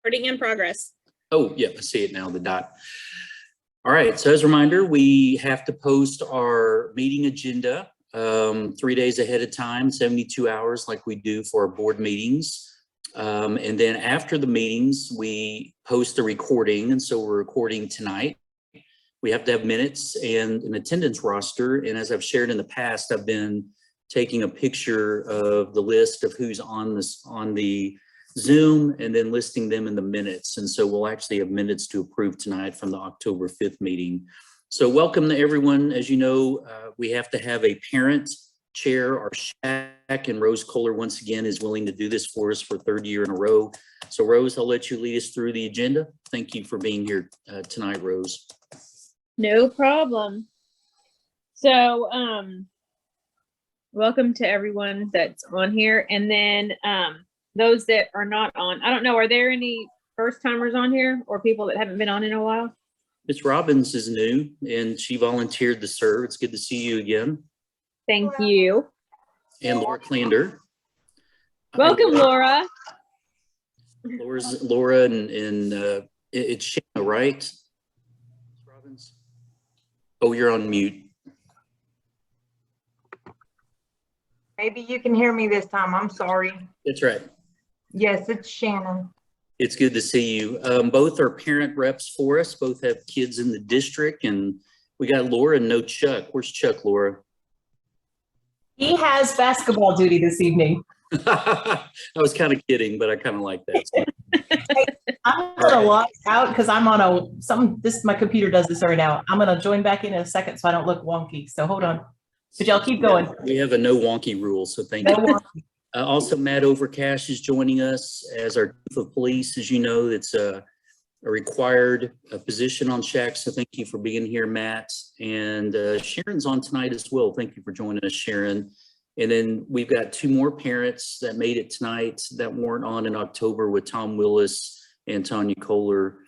Recording in progress. Oh, yeah, I see it now, the dot. All right, so as a reminder, we have to post our meeting agenda 3 days ahead of time, 72 hours like we do for our board meetings. And then after the meetings, we post the recording. And so we're recording tonight. We have to have minutes and an attendance roster. And as I've shared in the past, I've been taking a picture of the list of who's on the Zoom and then listing them in the minutes. And so we'll actually have minutes to approve tonight from the October 5th meeting. So welcome to everyone. As you know, we have to have a parent chair, our SHAC, and Rose Kohler once again is willing to do this for us for third year in a row. So Rose, I'll let you lead us through the agenda. Thank you for being here tonight, Rose. No problem. So welcome to everyone that's on here. And then those that are not on, I don't know, are there any first timers on here or people that haven't been on in a while? Ms. Robbins is new and she volunteered to serve. It's good to see you again. Thank you. And Laura Clander. Welcome, Laura. Laura and it's Shanna, right? Robbins. Oh, you're on mute. Maybe you can hear me this time. I'm sorry. That's right. Yes, it's Shannon. It's good to see you. Both are parent reps for us. Both have kids in the district, and we got Laura and no Chuck. Where's Chuck, Laura? He has basketball duty this evening. I was kind of kidding, but I kind of like that. I'm gonna log out because I'm on my computer does this right now. I'm gonna join back in a second so I don't look wonky. So hold on. But y'all keep going. We have a no wonky rule, so thank you. Also, Matt Overcash is joining us as our chief of police. As you know, it's a required position on SHAC, so thank you for being here, Matt. And Sharon's on tonight as well. Thank you for joining us, Sharon. And then we've got two more parents that made it tonight that weren't on in October with Tom Willis and Tanya Kohler.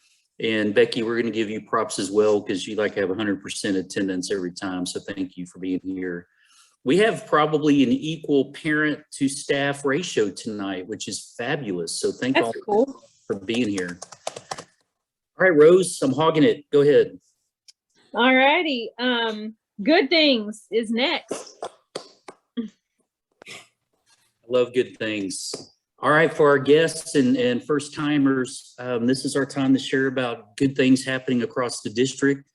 And Becky, we're going to give you props as well because you like to have 100% attendance every time. So thank you for being here. We have probably an equal parent to staff ratio tonight, which is fabulous. So thank you all for being here. All right, Rose, I'm hogging it. Go ahead. All righty. Good things is next. I love good things. All right, for our guests and first timers, this is our time to share about good things happening across the district.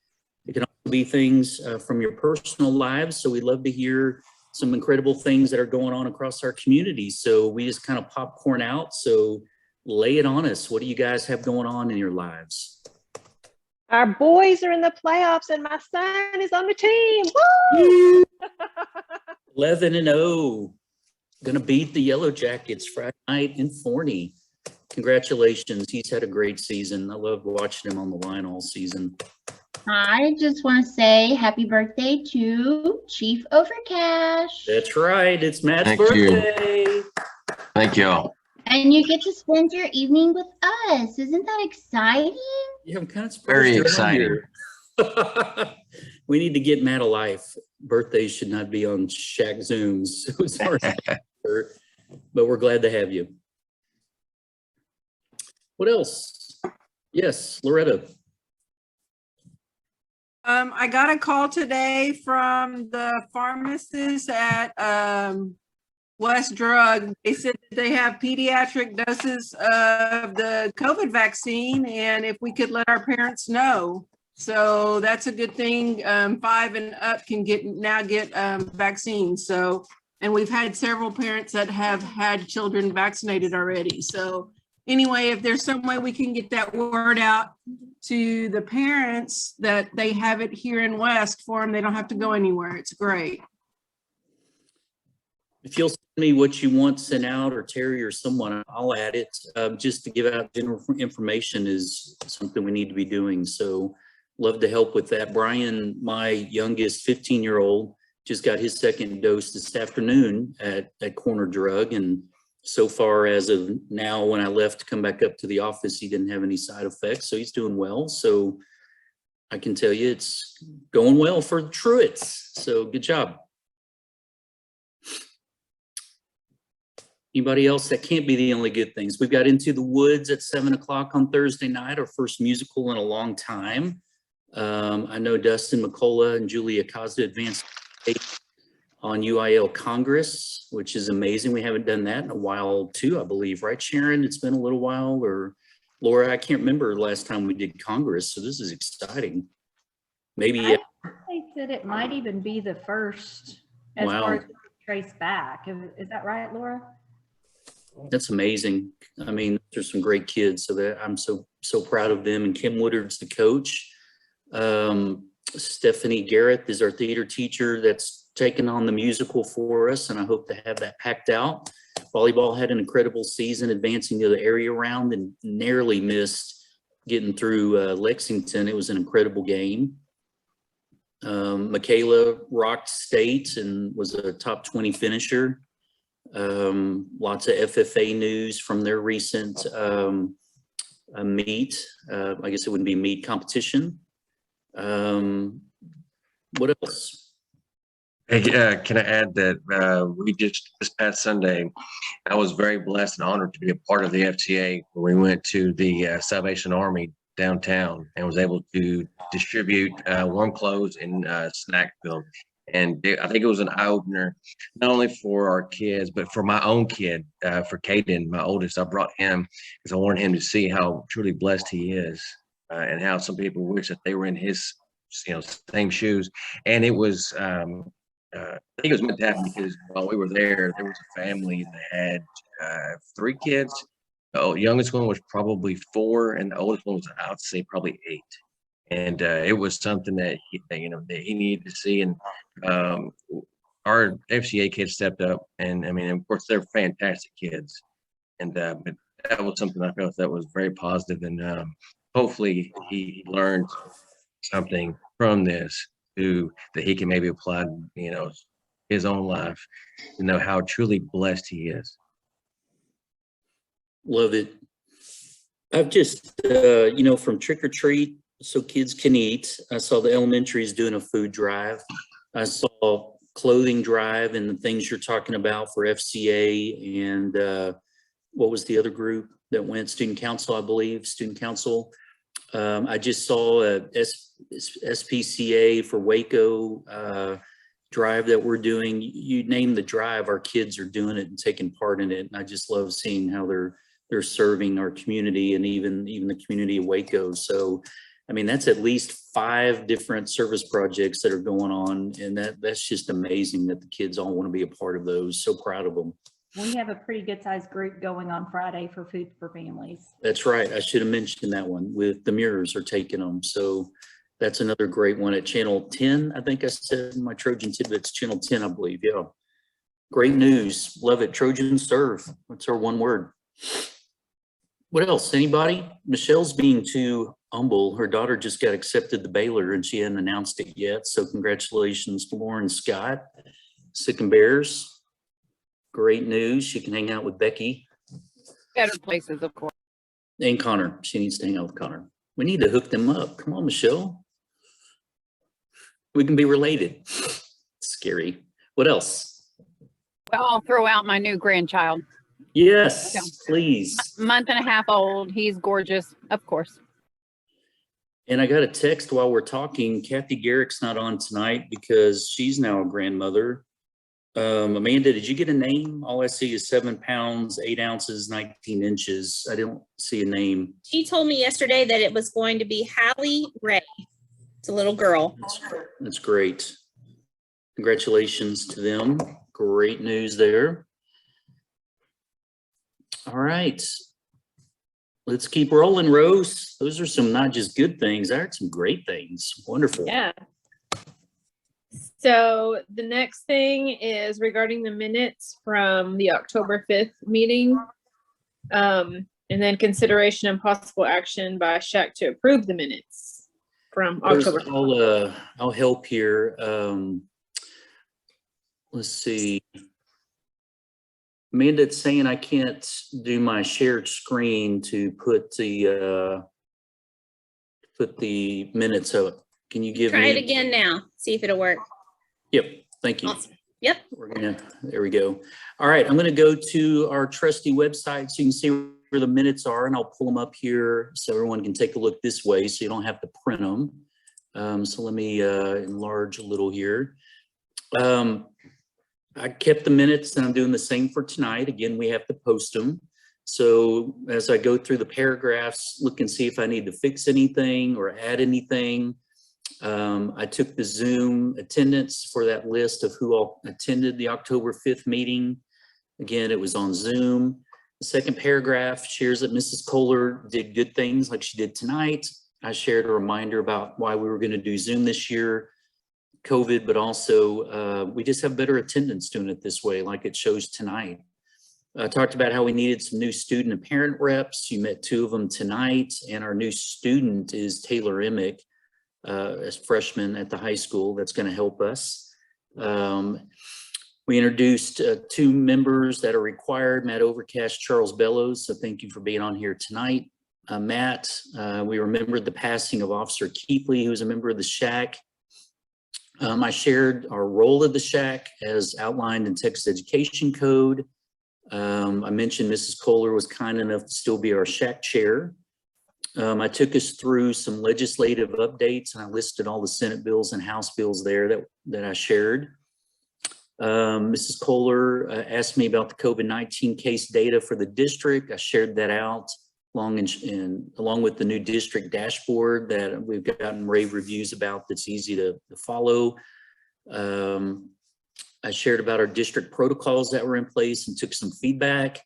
It can also be things from your personal lives. So we'd love to hear some incredible things that are going on across our community. So we just kind of popcorn out. So lay it on us. What do you guys have going on in your lives? Our boys are in the playoffs and my son is on the team. Woo! 11-0. Gonna beat the Yellow Jackets Friday night in Forney. Congratulations. He's had a great season. I love watching him on the line all season. I just want to say happy birthday to Chief Overcash. That's right. It's Matt's birthday. Thank you. And you get to spend your evening with us. Isn't that exciting? Yeah, I'm kind of surprised. Very exciting. We need to get Matt a life. Birthdays should not be on SHAC Zooms. But we're glad to have you. What else? Yes, Loretta. I got a call today from the pharmacist at West Drug. They said that they have pediatric doses of the COVID vaccine and if we could let our parents know. So that's a good thing. 5 and up can now get vaccines. So, and we've had several parents that have had children vaccinated already. So anyway, if there's some way we can get that word out to the parents that they have it here in West for them, they don't have to go anywhere. It's great. If you'll send me what you want sent out, or Terry or someone, I'll add it. Just to give out general information is something we need to be doing. So love to help with that. Brian, my youngest 15-year-old, just got his second dose this afternoon at Corner Drug. And so far as of now, when I left to come back up to the office, he didn't have any side effects. So he's doing well. So I can tell you it's going well for Truitts. So good job. Anybody else? That can't be the only good things. We've got Into the Woods at 7 o'clock on Thursday night, our first musical in a long time. I know Dustin McCullough and Julia Costa advanced on UIL Congress, which is amazing. We haven't done that in a while too, I believe, right, Sharon? It's been a little while, or Laura, I can't remember the last time we did Congress, so this is exciting. Maybe. I think they said it might even be the first as Wow. far as trace back. Is that right, Laura? That's amazing. I mean, there's some great kids, so that I'm so proud of them. And Kim Woodard's the coach. Stephanie Garrett is our theater teacher that's taken on the musical for us, and I hope to have that packed out. Volleyball had an incredible season, advancing to the area round and narrowly missed getting through Lexington. It was an incredible game. Michaela rocked state and was a top 20 finisher. Lots of FFA news from their recent meet. I guess it wouldn't be meet competition. What else? Hey, can I add that we just this past Sunday, I was very blessed and honored to be a part of the FTA where we went to the Salvation Army downtown and was able to distribute warm clothes and snack film. And I think it was an eye opener, not only for our kids, but for my own kid, for Caden, my oldest. I brought him because I wanted him to see how truly blessed he is, and how some people wish that they were in his, same shoes. And it was, I think it was meant to happen because while we were there was a family that had 3 kids. The youngest one was probably 4, and the oldest one was, I would say, probably 8. And it was something that that he needed to see. And our FCA kids stepped up, and I mean, of course, they're fantastic kids. And but that was something I felt that was very positive, and hopefully he learned something from this that he can maybe apply, his own life, to know how truly blessed he is. Love it. I've just, from Trick or Treat, so kids can eat. I saw the elementaries doing a food drive. I saw clothing drive and the things you're talking about for FCA, and what was the other group that went? Student Council, I believe, Student Council. I just saw a SPCA for Waco drive that we're doing. You name the drive, our kids are doing it and taking part in it. And I just love seeing how they're serving our community and even the community of Waco. So, I mean, that's at least 5 different service projects that are going on. And that's just amazing that the kids all want to be a part of those. So proud of them. We have a pretty good sized group going on Friday for Food for Families. That's right. I should have mentioned that one with the mirrors are taking them. So that's another great one at channel 10. I think I said in my Trojan tidbits, channel 10, I believe. Yeah. Great news. Love it. Trojan serve. That's our one word. What else? Anybody? Michelle's being too humble. Her daughter just got accepted to Baylor and she hadn't announced it yet. So congratulations to Lauren Scott. Sick and Bears. Great news. She can hang out with Becky. Better places, of course. And Connor. She needs to hang out with Connor. We need to hook them up. Come on, Michelle. We can be related. Scary. What else? Well, I'll throw out my new grandchild. Yes, please. Month and a half old. He's gorgeous, of course. And I got a text while we're talking. Kathy Garrick's not on tonight because she's now a grandmother. Amanda, did you get a name? All I see is 7 pounds, 8 ounces, 19 inches. I don't see a name. She told me yesterday that it was going to be Hallie Ray. It's a little girl. That's great. Congratulations to them. Great news there. All right. Let's keep rolling, Rose. Those are some not just good things. I heard some great things. Wonderful. Yeah. So the next thing is regarding the minutes from the October 5th meeting. And then consideration and possible action by SHAC to approve the minutes from October. I'll help here. Let's see. Amanda, it's saying I can't do my shared screen to put the minutes up. Can you give me? Try it again now. See if it'll work. Yep. Thank you. Awesome. Yep. There we go. All right, I'm gonna go to our trusty website so you can see where the minutes are, and I'll pull them up here so everyone can take a look this way so you don't have to print them. So let me enlarge a little here. I kept the minutes and I'm doing the same for tonight. Again, we have to post them. So as I go through the paragraphs, look and see if I need to fix anything or add anything. I took the Zoom attendance for that list of who all attended the October 5th meeting. Again, it was on Zoom. The second paragraph shares that Mrs. Kohler did good things like she did tonight. I shared a reminder about why we were going to do Zoom this year, COVID, but also we just have better attendance doing it this way, like it shows tonight. I talked about how we needed some new student and parent reps. You met 2 of them tonight, and our new student is Taylor Emick, as freshman at the high school. That's going to help us. We introduced 2 members that are required, Matt Overcash, Charles Bellows. So thank you for being on here tonight. Matt, we remembered the passing of Officer Keithley, who was a member of the SHAC. I shared our role of the SHAC as outlined in Texas Education Code. I mentioned Mrs. Kohler was kind enough to still be our SHAC chair. I took us through some legislative updates, and I listed all the Senate bills and House bills there that I shared. Mrs. Kohler asked me about the COVID-19 case data for the district. I shared that out along with the new district dashboard that we've gotten rave reviews about that's easy to follow. I shared about our district protocols that were in place and took some feedback.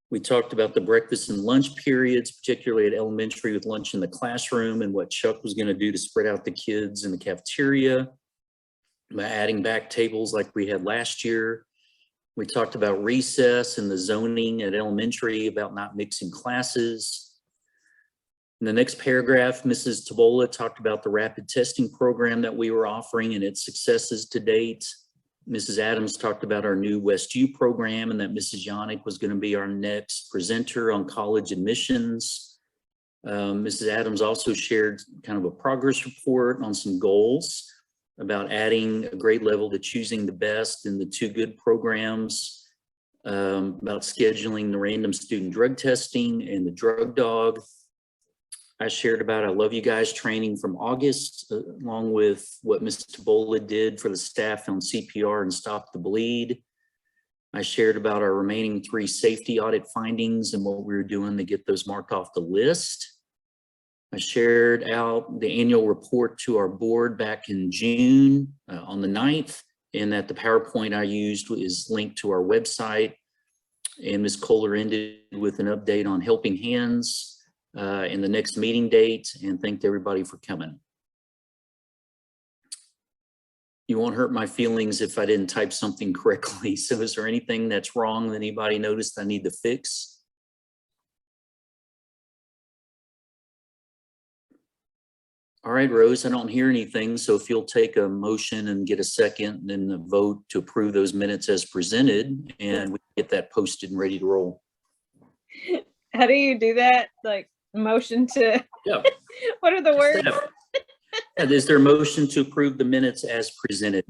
We talked about the breakfast and lunch periods, particularly at elementary with lunch in the classroom, and what Chuck was going to do to spread out the kids in the cafeteria by adding back tables like we had last year. We talked about recess and the zoning at elementary, about not mixing classes. In the next paragraph, Mrs. Tabola talked about the rapid testing program that we were offering and its successes to date. Mrs. Adams talked about our new West U program and that Mrs. Yannick was going to be our next presenter on college admissions. Mrs. Adams also shared kind of a progress report on some goals about adding a grade level to choosing the best in the 2 good programs, about scheduling the random student drug testing and the drug dog. I shared about I Love You Guys training from August, along with what Ms. Tabola did for the staff on CPR and Stop the Bleed. I shared about our remaining 3 safety audit findings and what we were doing to get those marked off the list. I shared out the annual report to our board back in June on the 9th, and that the PowerPoint I used is linked to our website. And Ms. Kohler ended with an update on Helping Hands and the next meeting date, and thanked everybody for coming. You won't hurt my feelings if I didn't type something correctly. So is there anything that's wrong that anybody noticed I need to fix? All right, Rose, I don't hear anything. So if you'll take a motion and get a second, and then a vote to approve those minutes as presented, and we get that posted and ready to roll. How do you do that? Like motion to, Yeah. what are the words? Is there a motion to approve the minutes as presented?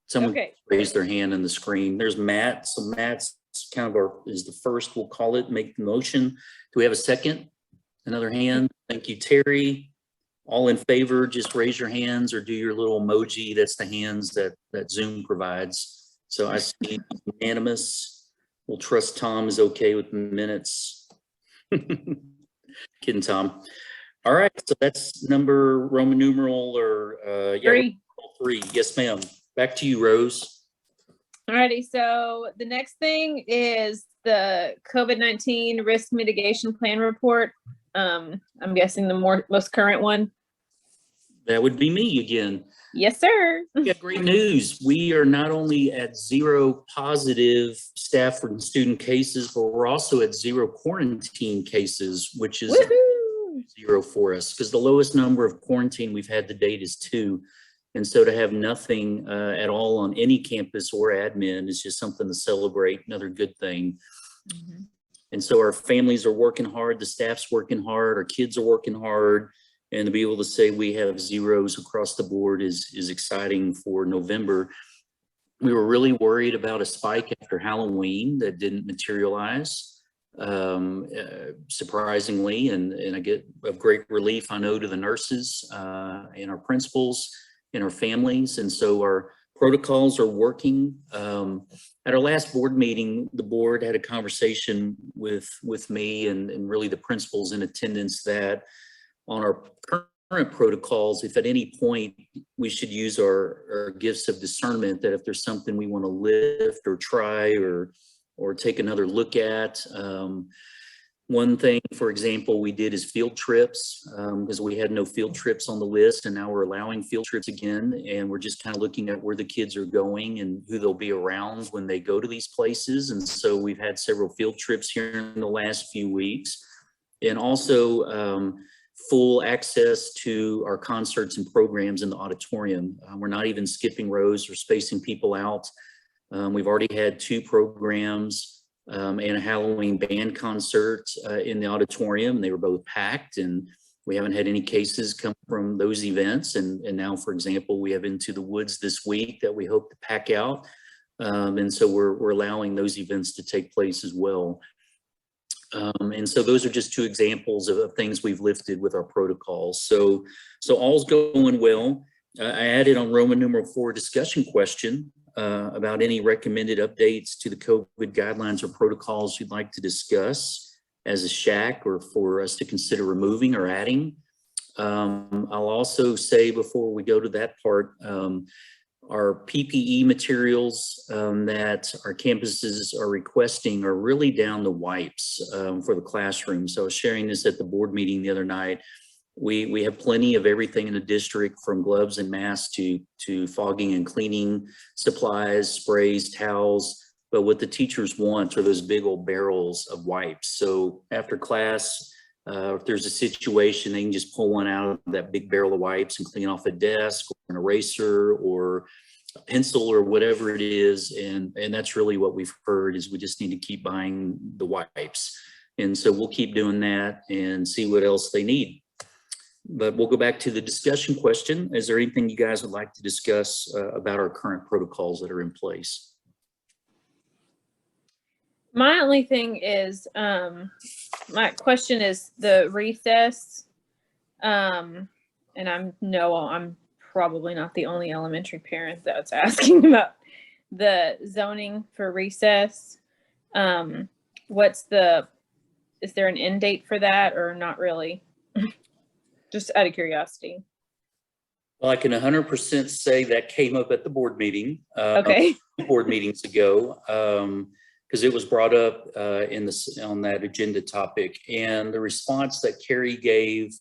Someone Okay. raise their hand on the screen. There's Matt. So Matt's kind of is the first, we'll call it, make the motion. Do we have a second? Another hand? Thank you, Terry. All in favor, just raise your hands or do your little emoji. That's the hands that Zoom provides. So I see unanimous. We'll trust Tom is okay with the minutes. Kidding, Tom. All right, so that's number Roman numeral or 3. 3. Yes, ma'am. Back to you, Rose. Alrighty, so the next thing is the COVID-19 risk mitigation plan report. I'm guessing the most current one. That would be me again. Yes, sir. We got great news. We are not only at 0 positive staff and student cases, but we're also at 0 quarantine cases, which is 0 for us, because the lowest number of quarantine we've had to date is 2. And so to have nothing at all on any campus or admin is just something to celebrate, another good thing. Mm-hmm. And so our families are working hard, the staff's working hard, our kids are working hard. And to be able to say we have 0s across the board is exciting for November. We were really worried about a spike after Halloween that didn't materialize, surprisingly, and I get a great relief, I know, to the nurses and our principals and our families. And so our protocols are working. At our last board meeting, the board had a conversation with me and really the principals in attendance that on our current protocols, if at any point we should use our gifts of discernment, that if there's something we want to lift or try or take another look at. One thing, for example, we did is field trips because we had no field trips on the list, and now we're allowing field trips again. And we're just kind of looking at where the kids are going and who they'll be around when they go to these places. And so we've had several field trips here in the last few weeks. And also full access to our concerts and programs in the auditorium. We're not even skipping rows or spacing people out. We've already had 2 programs and a Halloween band concert in the auditorium. They were both packed, and we haven't had any cases come from those events. And now, for example, we have Into the Woods this week that we hope to pack out. And so we're allowing those events to take place as well. And so those are just 2 examples of things we've lifted with our protocols. So all's going well. I added on Roman numeral 4 discussion question about any recommended updates to the COVID guidelines or protocols you'd like to discuss as a SHAC or for us to consider removing or adding. I'll also say before we go to that part, our PPE materials that our campuses are requesting are really down to wipes for the classroom. So I was sharing this at the board meeting the other night. We have plenty of everything in the district, from gloves and masks to fogging and cleaning supplies, sprays, towels. But what the teachers want are those big old barrels of wipes. So after class, if there's a situation, they can just pull one out of that big barrel of wipes and clean off a desk or an eraser or a pencil or whatever it is. And that's really what we've heard, is we just need to keep buying the wipes. And so we'll keep doing that and see what else they need. But we'll go back to the discussion question. Is there anything you guys would like to discuss about our current protocols that are in place? My only thing is, my question is the recess. And I'm probably not the only elementary parent that's asking about the zoning for recess. Is there an end date for that or not really? Just out of curiosity. Well, I can 100% say that came up at the board meeting. Okay. Board meetings ago, because it was brought up on that agenda topic. And the response that Carrie gave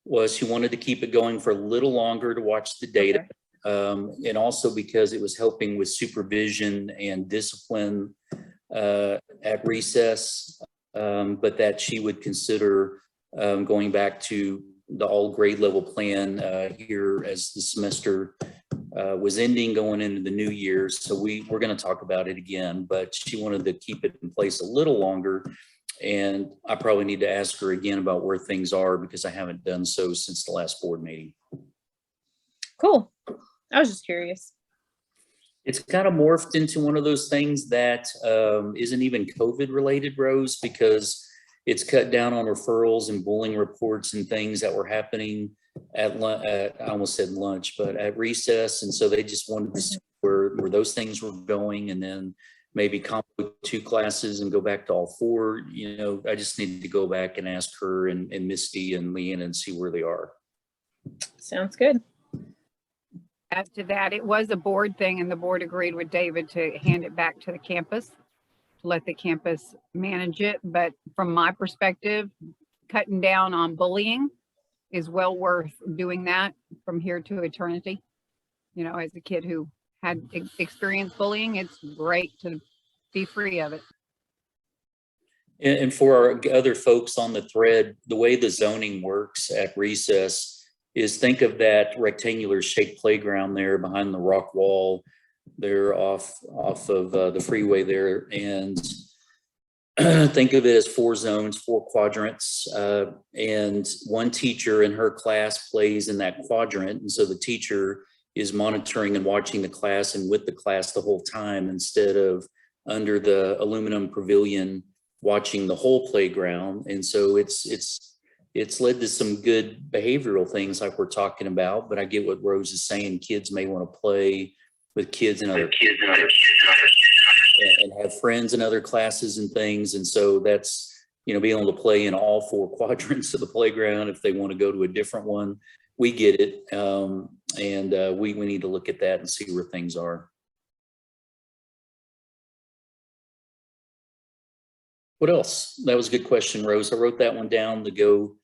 was she wanted to keep it going for a little longer to watch the data. Okay. And also because it was helping with supervision and discipline at recess, but that she would consider going back to the all grade level plan here as the semester was ending, going into the new year. So we're going to talk about it again, but she wanted to keep it in place a little longer. And I probably need to ask her again about where things are, because I haven't done so since the last board meeting. Cool. I was just curious. It's kind of morphed into one of those things that isn't even COVID related, Rose, because it's cut down on referrals and bullying reports and things that were happening at I almost said lunch, but at recess. And so they just wanted to see where those things were going, and then maybe combo 2 classes and go back to all 4. You know, I just need to go back and ask her and Misty and Leanne and see where they are. Sounds good. As to that, it was a board thing, and the board agreed with David to hand it back to the campus, to let the campus manage it. But from my perspective, cutting down on bullying is well worth doing that from here to eternity. You know, as a kid who had experienced bullying, it's great to be free of it. And for our other folks on the thread, the way the zoning works at recess is, think of that rectangular shaped playground there behind the rock wall. They're off of the freeway there, and think of it as 4 zones, 4 quadrants, and one teacher in her class plays in that quadrant. And so the teacher is monitoring and watching the class and with the class the whole time instead of under the aluminum pavilion watching the whole playground. And so it's led to some good behavioral things like we're talking about, but I get what Rose is saying. Kids may want to play with kids and other kids and have friends in other classes and things. And so that's, you know, being able to play in all 4 quadrants of the playground. If they want to go to a different one, we get it. We need to look at that and see where things are. What else? That was a good question, Rose. I wrote that one down to go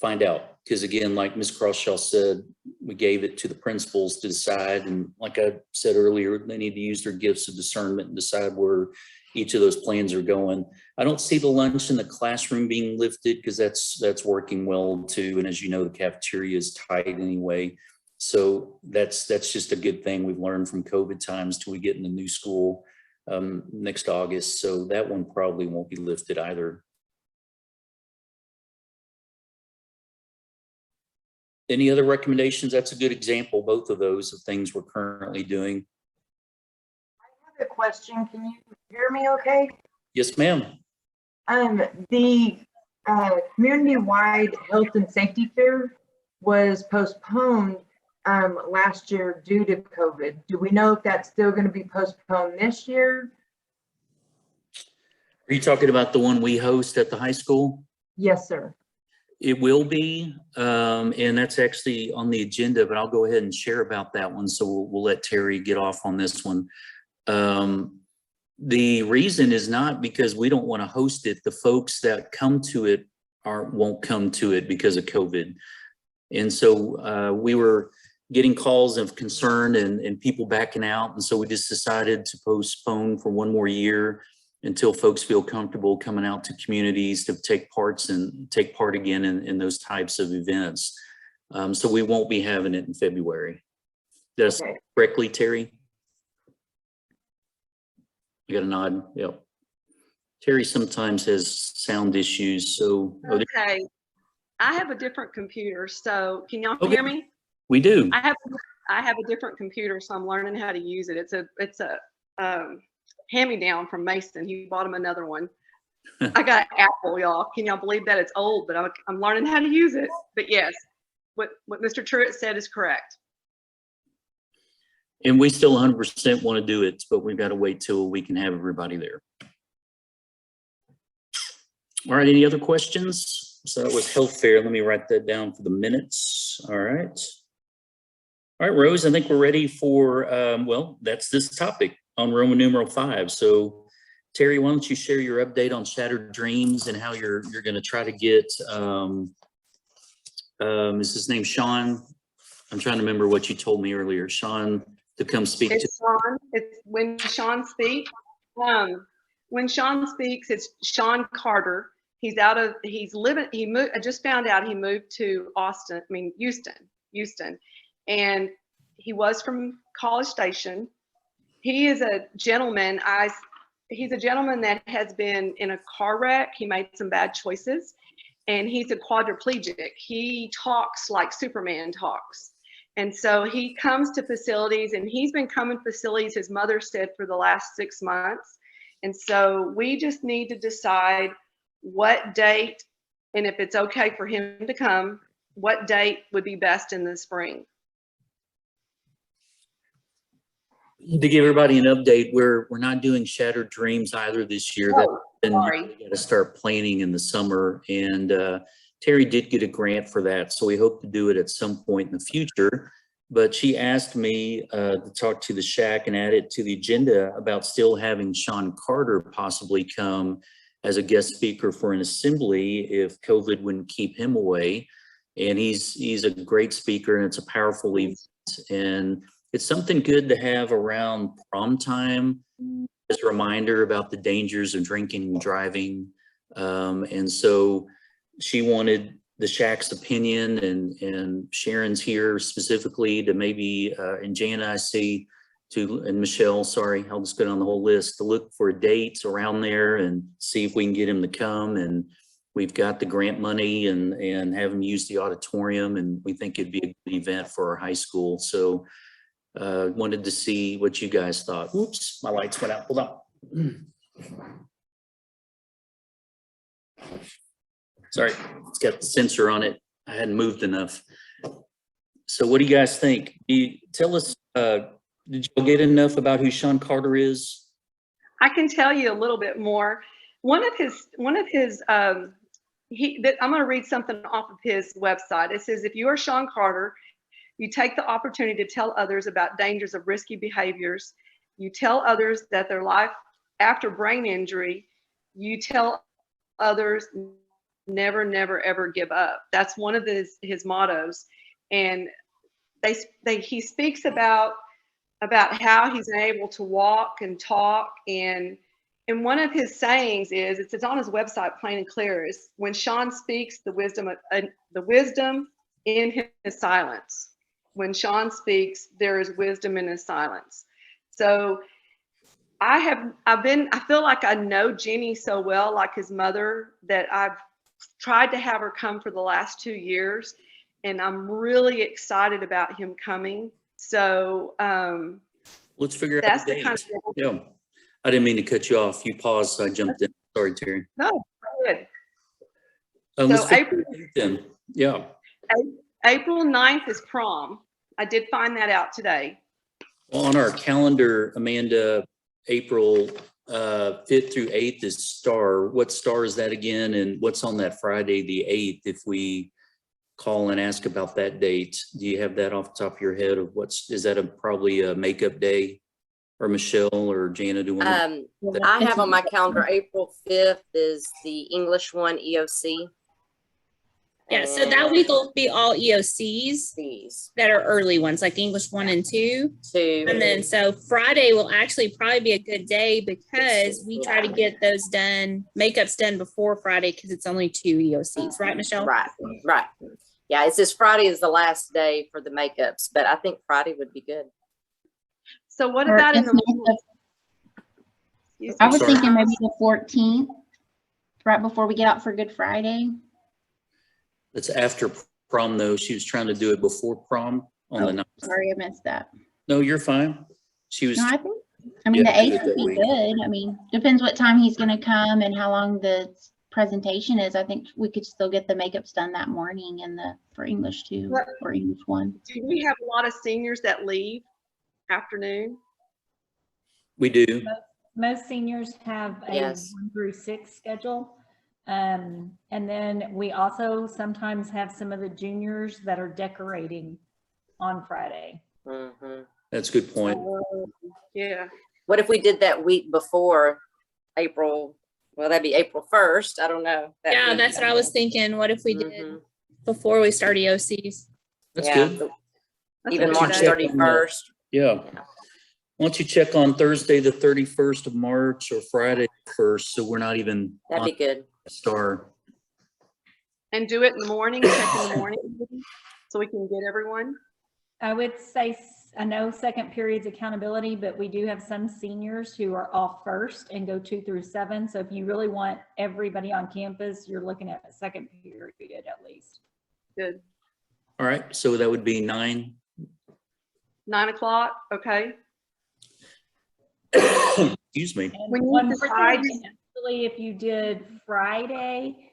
find out. Because again, like Ms. Crawshaw said, we gave it to the principals to decide. And like I said earlier, they need to use their gifts of discernment and decide where each of those plans are going. I don't see the lunch in the classroom being lifted because that's working well too. And as you know, the cafeteria is tight anyway. So that's just a good thing we've learned from COVID times till we get in the new school next August. So that one probably won't be lifted either. Any other recommendations? That's a good example, both of those, of things we're currently doing. I have a question. Can you hear me okay? Yes, ma'am. The community-wide health and safety fair was postponed last year due to COVID. Do we know if that's still going to be postponed this year? Are you talking about the one we host at the high school? Yes, sir. It will be, and that's actually on the agenda, but I'll go ahead and share about that one. So we'll let Terry get off on this one. The reason is not because we don't want to host it. The folks that come to it won't come to it because of COVID. And so we were getting calls of concern and people backing out. And so we just decided to postpone for one more year until folks feel comfortable coming out to communities to take part again in those types of events. So we won't be having it in February. Did I say that correctly, Terry? You got a nod? Yep. Terry sometimes has sound issues, so. Okay. I have a different computer, so can y'all hear me? We do. I have a different computer, so I'm learning how to use it. It's a hand-me-down from Mason. He bought him another one. I got an Apple, y'all. Can y'all believe that? It's old, but I'm learning how to use it. But yes, what Mr. Truitt said is correct. And we still 100% want to do it, but we've got to wait till we can have everybody there. All right, any other questions? So that was health fair. Let me write that down for the minutes. All right. All right, Rose, I think we're ready for, well, that's this topic on Roman numeral 5. So Terry, why don't you share your update on Shattered Dreams and how you're going to try to get, is his name Sean? I'm trying to remember what you told me earlier. Sean to come speak to. Sean. It's when Sean speaks. When Sean speaks, it's Sean Carter. I just found out he moved to Houston, and he was from College Station. He is a gentleman. He's a gentleman that has been in a car wreck. He made some bad choices, and he's a quadriplegic. He talks like Superman talks. And so he comes to facilities, and he's been coming to facilities, his mother said, for the last 6 months. And so we just need to decide what date, and if it's okay for him to come, what date would be best in the spring. To give everybody an update, we're not doing Shattered Dreams either this year. Sorry. We got to start planning in the summer, and Terry did get a grant for that, so we hope to do it at some point in the future. But she asked me to talk to the SHAC and add it to the agenda about still having Sean Carter possibly come as a guest speaker for an assembly if COVID wouldn't keep him away. And he's a great speaker, and it's a powerful event, and it's something good to have around prom time as a reminder about the dangers of drinking and driving. And so she wanted the SHAC's opinion, and Sharon's here specifically to maybe, and Jana I see, and Michelle, sorry, I'll just go down the whole list, to look for dates around there and see if we can get him to come. And we've got the grant money and have him use the auditorium, and we think it'd be a good event for our high school. So Wanted to see what you guys thought. Oops, my lights went out. Hold on. Sorry, it's got the sensor on it. I hadn't moved enough. So what do you guys think? Tell us, did you get enough about who Sean Carter is? I can tell you a little bit more. I'm going to read something off of his website. It says, if you are Sean Carter, you take the opportunity to tell others about dangers of risky behaviors. You tell others that their life after brain injury. You tell others never, never, ever give up. That's one of his mottos. And he speaks about how he's able to walk and talk. And one of his sayings is, it's on his website, plain and clear, is when Sean speaks, the wisdom in his silence. When Sean speaks, there is wisdom in his silence. So I feel like I know Jenny so well, like his mother, that I've tried to have her come for the last 2 years. And I'm really excited about him coming. So let's figure that's out the the kind date. of. Yeah, I didn't mean to cut you off. You paused, so I jumped in. Sorry, Terry. No, good. Let's So figure out the date then. Yeah. April 9th is prom. I did find that out today. Well, on our calendar, Amanda, April 5th through 8th is STAR. What STAR is that again? And what's on that Friday, the 8th, if we call and ask about that date? Do you have that off the top of your head of is that probably a makeup day? Or Michelle or Jana, do one? I have on my calendar, April 5th is the English one, EOC. Yeah, so that week will be all EOCs that are early ones, like English 1 and 2. And then so Friday will actually probably be a good day because we try to get those done, makeups done before Friday because it's only 2 EOCs, right, Michelle? Right. Yeah, it's just Friday is the last day for the makeups, but I think Friday would be good. So what about in the morning? I was thinking maybe the 14th, right before we get out for Good Friday. It's after prom though. She was trying to do it before prom on the 9th. Sorry, I missed that. No, you're fine. She was. No, the 8th would be good. I mean, depends what time he's going to come and how long the presentation is. I think we could still get the makeups done that morning and for English 2 or English 1. Do we have a lot of seniors that leave afternoon? We do. Most seniors have a 1 through 6 schedule. And then we also sometimes have some of the juniors that are decorating on Friday. That's a good point. Yeah. What if we did that week before April? Well, that'd be April 1st. I don't know. Yeah, that's what I was thinking. What if we did before we start EOCs? That's good. Even March 31st. Yeah. Why don't you check on Thursday, the 31st of March or Friday 1st, so we're not even. That'd be good. STAR. And do it in the morning, check in the morning, so we can get everyone. I would say, I know second period's accountability, but we do have some seniors who are off first and go 2 through 7. So if you really want everybody on campus, you're looking at a second period at least. Good. All right, so that would be 9. 9 o'clock, okay. Excuse me. And one more thing, actually, if you did Friday,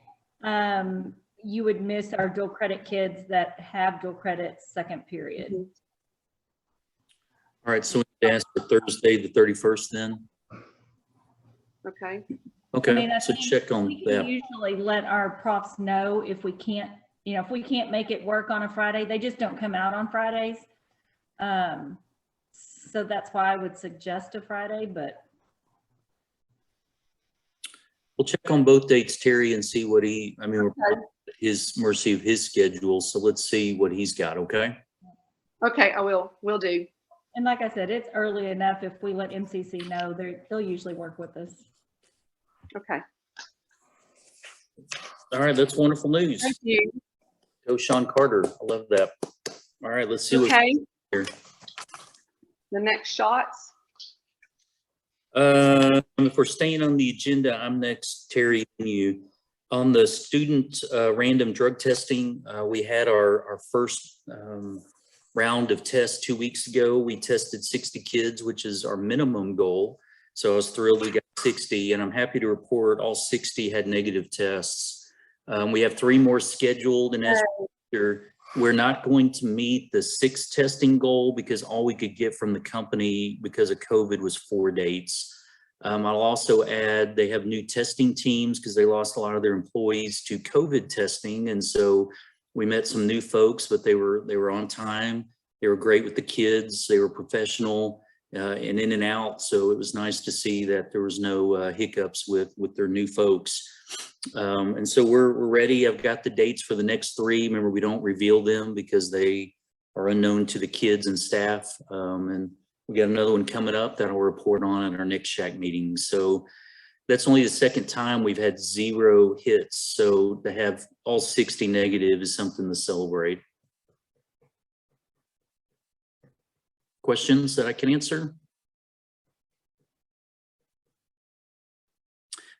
you would miss our dual credit kids that have dual credit second period. All right, so we ask for Thursday, the 31st then? Okay. Okay, I mean, I so think check on we can that. usually let our profs know if we can't, if we can't make it work on a Friday. They just don't come out on Fridays. So that's why I would suggest a Friday, but. We'll check on both dates, Terry, and see what we're at his mercy of his schedule. So let's see what he's got, okay? Okay, will do. And like I said, it's early enough. If we let MCC know, they'll usually work with us. Okay. All right, that's wonderful news. Thank you. Go Sean Carter. I love that. All right, let's see what's here. The next shots. If we're staying on the agenda, I'm next, Terry, and you. On the student random drug testing, we had our first round of tests 2 weeks ago. We tested 60 kids, which is our minimum goal. So I was thrilled we got 60, and I'm happy to report all 60 had negative tests. We have 3 more scheduled, and as we're not going to meet the 6 testing goal because all we could get from the company because of COVID was 4 dates. I'll also add they have new testing teams because they lost a lot of their employees to COVID testing. And so we met some new folks, but they were on time. They were great with the kids. They were professional and in and out. So it was nice to see that there was no hiccups with their new folks. And so we're ready. I've got the dates for the next 3. Remember, we don't reveal them because they are unknown to the kids and staff. And we got another one coming up that I'll report on at our next SHAC meeting. So that's only the second time we've had 0 hits. So to have all 60 negative is something to celebrate. Questions that I can answer?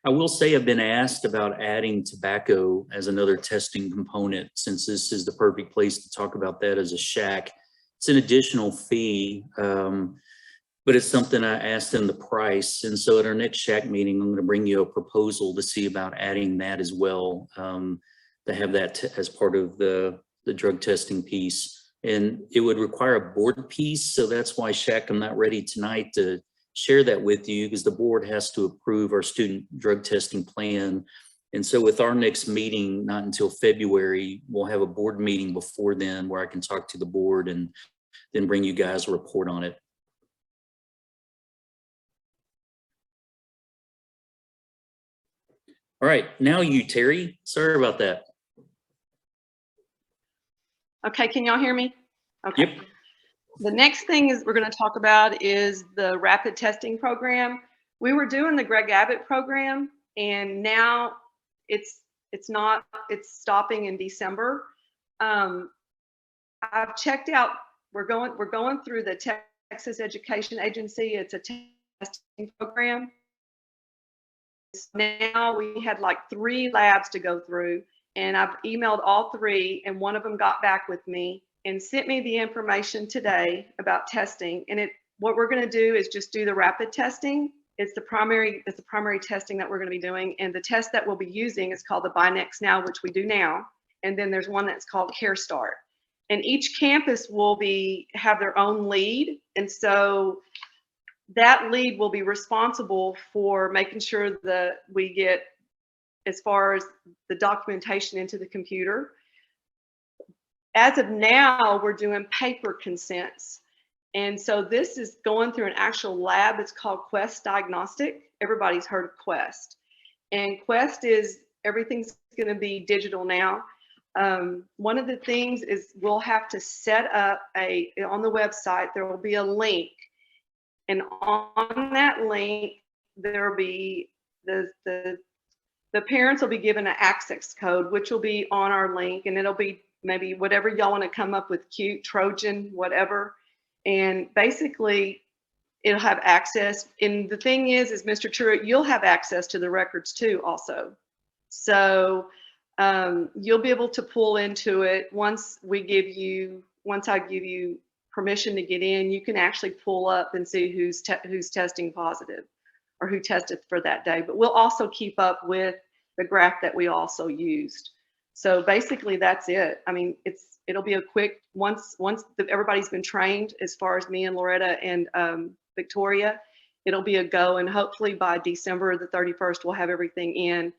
I will say I've been asked about adding tobacco as another testing component, since this is the perfect place to talk about that as a SHAC. It's an additional fee, but it's something I asked them the price. And so at our next SHAC meeting, I'm going to bring you a proposal to see about adding that as well, to have that as part of the drug testing piece. And it would require a board piece. So that's why, SHAC, I'm not ready tonight to share that with you, because the board has to approve our student drug testing plan. And so with our next meeting, not until February, we'll have a board meeting before then where I can talk to the board and then bring you guys a report on it. All right, now you, Terry. Sorry about that. Okay, can y'all hear me? Okay. Yep. The next thing is we're going to talk about is the rapid testing program. We were doing the Greg Abbott program, and now it's stopping in December. I've checked out. We're going through the Texas Education Agency. It's a testing program. Now we had like 3 labs to go through, and I've emailed all 3, and one of them got back with me and sent me the information today about testing. And what we're going to do is just do the rapid testing. It's the primary testing that we're going to be doing. And the test that we'll be using is called the BiNext Now, which we do now. And then there's one that's called CareStart. And each campus will have their own lead. And so that lead will be responsible for making sure that we get, as far as the documentation, into the computer. As of now, we're doing paper consents. And so this is going through an actual lab. It's called Quest Diagnostic. Everybody's heard of Quest. And Quest is, everything's going to be digital now. One of the things is we'll have to set up on the website, there will be a link. And on that link, there will be the parents will be given an access code, which will be on our link, and it'll be maybe whatever y'all want to come up with, cute, Trojan, whatever. And basically it'll have access. And the thing is Mr. Truitt, you'll have access to the records too also. So you'll be able to pull into it once I give you permission to get in. You can actually pull up and see who's testing positive or who tested for that day. But we'll also keep up with the graph that we also used. So basically that's it. I mean, it'll be a quick, once everybody's been trained, as far as me and Loretta and Victoria, it'll be a go. And hopefully by December the 31st, we'll have everything in.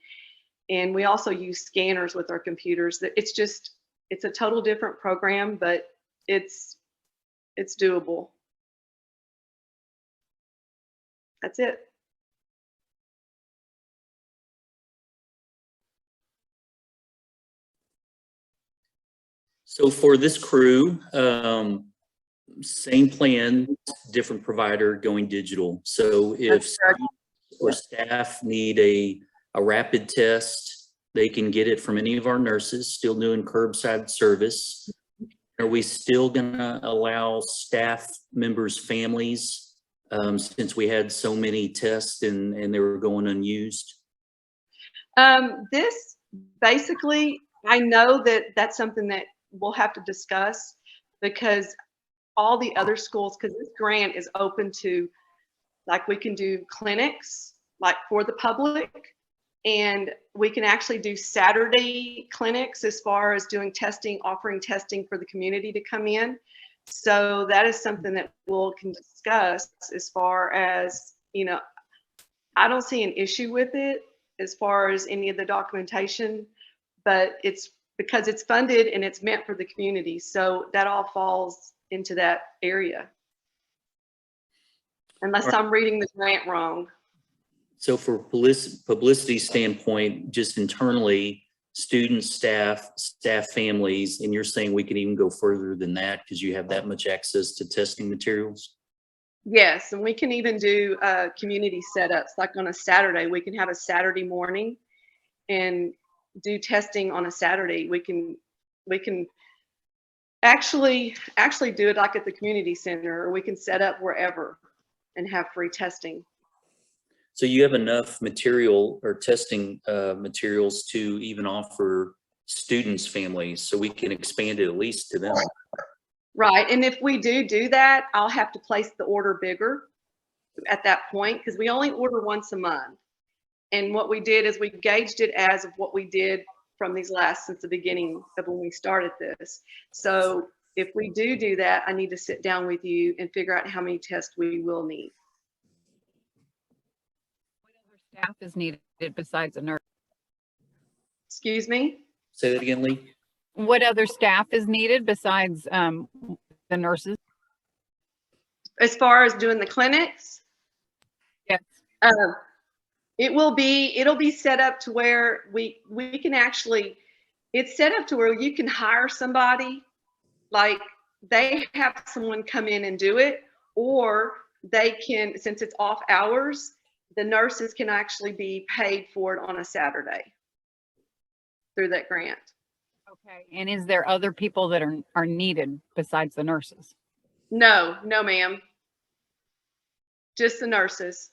And we also use scanners with our computers. It's a total different program, but it's doable. That's it. So for this crew, same plan, different provider going digital. So if or staff need a rapid test, they can get it from any of our nurses, still doing curbside service. Are we still gonna allow staff members' families, since we had so many tests and they were going unused? This basically, I know that that's something that we'll have to discuss, because all the other schools, because this grant is open to, like, we can do clinics, like for the public, and we can actually do Saturday clinics as far as doing testing, offering testing for the community to come in. So that is something that we'll can discuss as far as, you know, I don't see an issue with it as far as any of the documentation, but it's because it's funded and it's meant for the community. So that all falls into that area. Unless I'm reading the grant wrong. So for publicity standpoint, just internally, students, staff, families, and you're saying we can even go further than that because you have that much access to testing materials? Yes, and we can even do community setups. Like on a Saturday, we can have a Saturday morning and do testing on a Saturday. We can actually do it like at the community center, or we can set up wherever and have free testing. So you have enough material or testing materials to even offer students' families, so we can expand it at least to them. Right, and if we do that, I'll have to place the order bigger at that point because we only order once a month. And what we did is we gauged it as of what we did from these since the beginning of when we started this. So if we do that, I need to sit down with you and figure out how many tests we will need. Staff is needed besides a nurse. Excuse me? Say that again, Lee. What other staff is needed besides the nurses? As far as doing the clinics? Yes. It'll be set up to where we can actually, it's set up to where you can hire somebody, like they have someone come in and do it, or they can, since it's off hours, the nurses can actually be paid for it on a Saturday through that grant. Okay. And is there other people that are needed besides the nurses? No, ma'am. Just the nurses.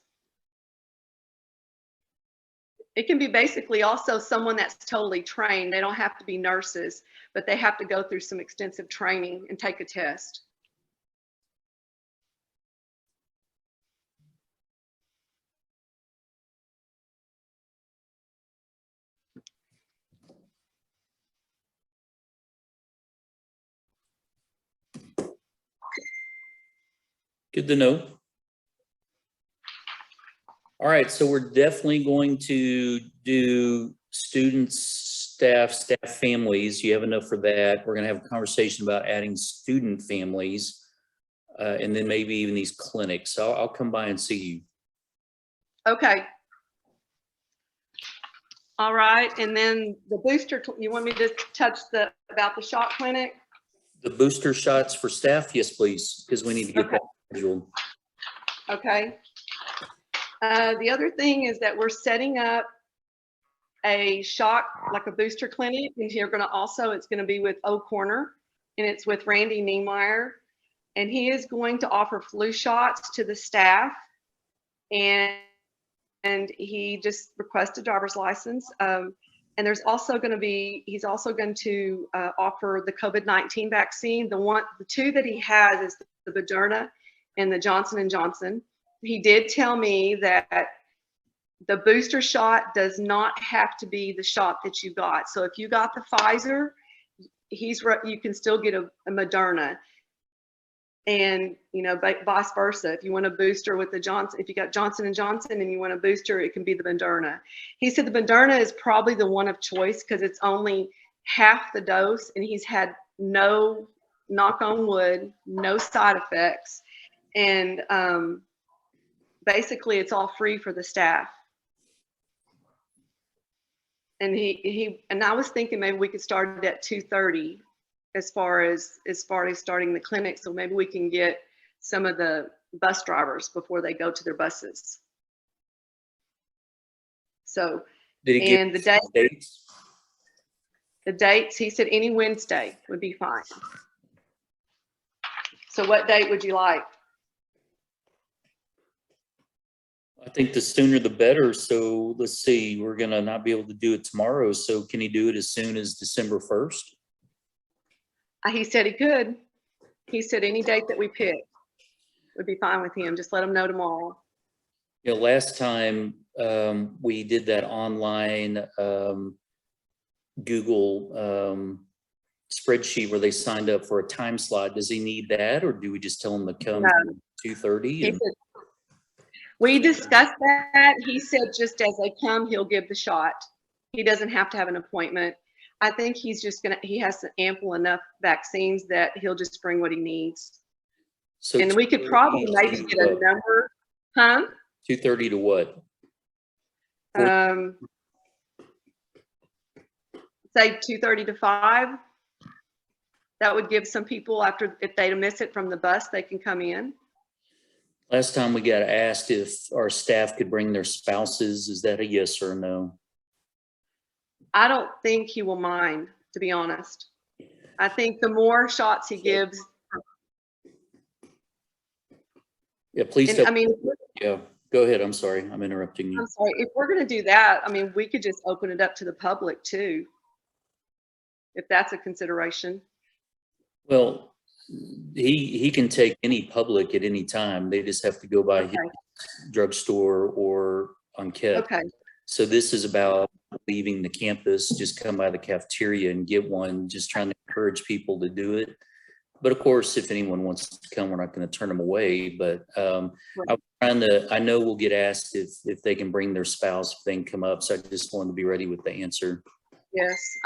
It can be basically also someone that's totally trained. They don't have to be nurses, but they have to go through some extensive training and take a test. Good to know. All right, so we're definitely going to do students, staff, families. You have enough for that. We're going to have a conversation about adding student families, and then maybe even these clinics. So I'll come by and see you. Okay. All right, and then the booster, you want me to touch about the SHAC clinic? The booster shots for staff, yes, please, because we need to get that scheduled. Okay. The other thing is that we're setting up a SHAC, like a booster clinic, and you're going to also, it's going to be with O'Corner, and it's with Randy Niemeyer, and he is going to offer flu shots to the staff, and he just requested driver's license. And there's also going to be, he's also going to offer the COVID-19 vaccine. The two that he has is the Moderna and the Johnson & Johnson. He did tell me that the booster shot does not have to be the shot that you got. So if you got the Pfizer, you can still get a Moderna. And, you know, vice versa. If you want a booster with the Johnson, if you got Johnson & Johnson and you want a booster, it can be the Moderna. He said the Moderna is probably the one of choice because it's only half the dose, and he's had no, knock on wood, no side effects. And basically it's all free for the staff. And and I was thinking maybe we could start it at 2:30 as far as starting the clinic. So maybe we can get some of the bus drivers before they go to their buses. So, Did he and give the dates? The dates, he said any Wednesday would be fine. So what date would you like? I think the sooner the better. So let's see, we're going to not be able to do it tomorrow. So can he do it as soon as December 1st? He said he could. He said any date that we pick would be fine with him. Just let him know tomorrow. You know, last time we did that online Google spreadsheet where they signed up for a time slot. Does he need that, or do we just tell him to come 2:30? We discussed that. He said just as they come, he'll give the shot. He doesn't have to have an appointment. I think he has ample enough vaccines that he'll just bring what he needs. So and we could probably maybe get a number, huh? 2:30 to what? Say 2:30 to 5. That would give some people, after, if they miss it from the bus, they can come in. Last time we got asked if our staff could bring their spouses. Is that a yes or a no? I don't think he will mind, to be honest. I think the more shots he gives. Yeah, please. And, I mean, yeah, go ahead. I'm sorry. I'm interrupting you. I'm sorry. If we're going to do that, I mean, we could just open it up to the public too, if that's a consideration. Well, he can take any public at any time. They just have to go by his drugstore or on KET. Okay. So this is about leaving the campus, just come by the cafeteria and get one, just trying to encourage people to do it. But of course, if anyone wants to come, we're not going to turn them away. But I know we'll get asked if they can bring their spouse, if they can come up. So I just wanted to be ready with the answer. Yes.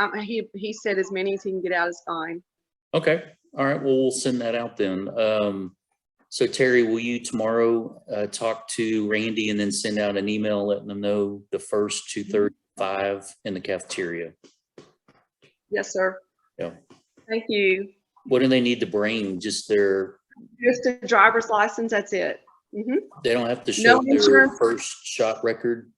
He said as many as he can get out is fine. Okay. All right. Well, we'll send that out then. So Terry, will you tomorrow talk to Randy and then send out an email letting them know the first 2:35 in the cafeteria? Yes, sir. Yeah. Thank you. What do they need to bring? Just a driver's license. That's it. Mm-hmm. They don't have to show their first shot record.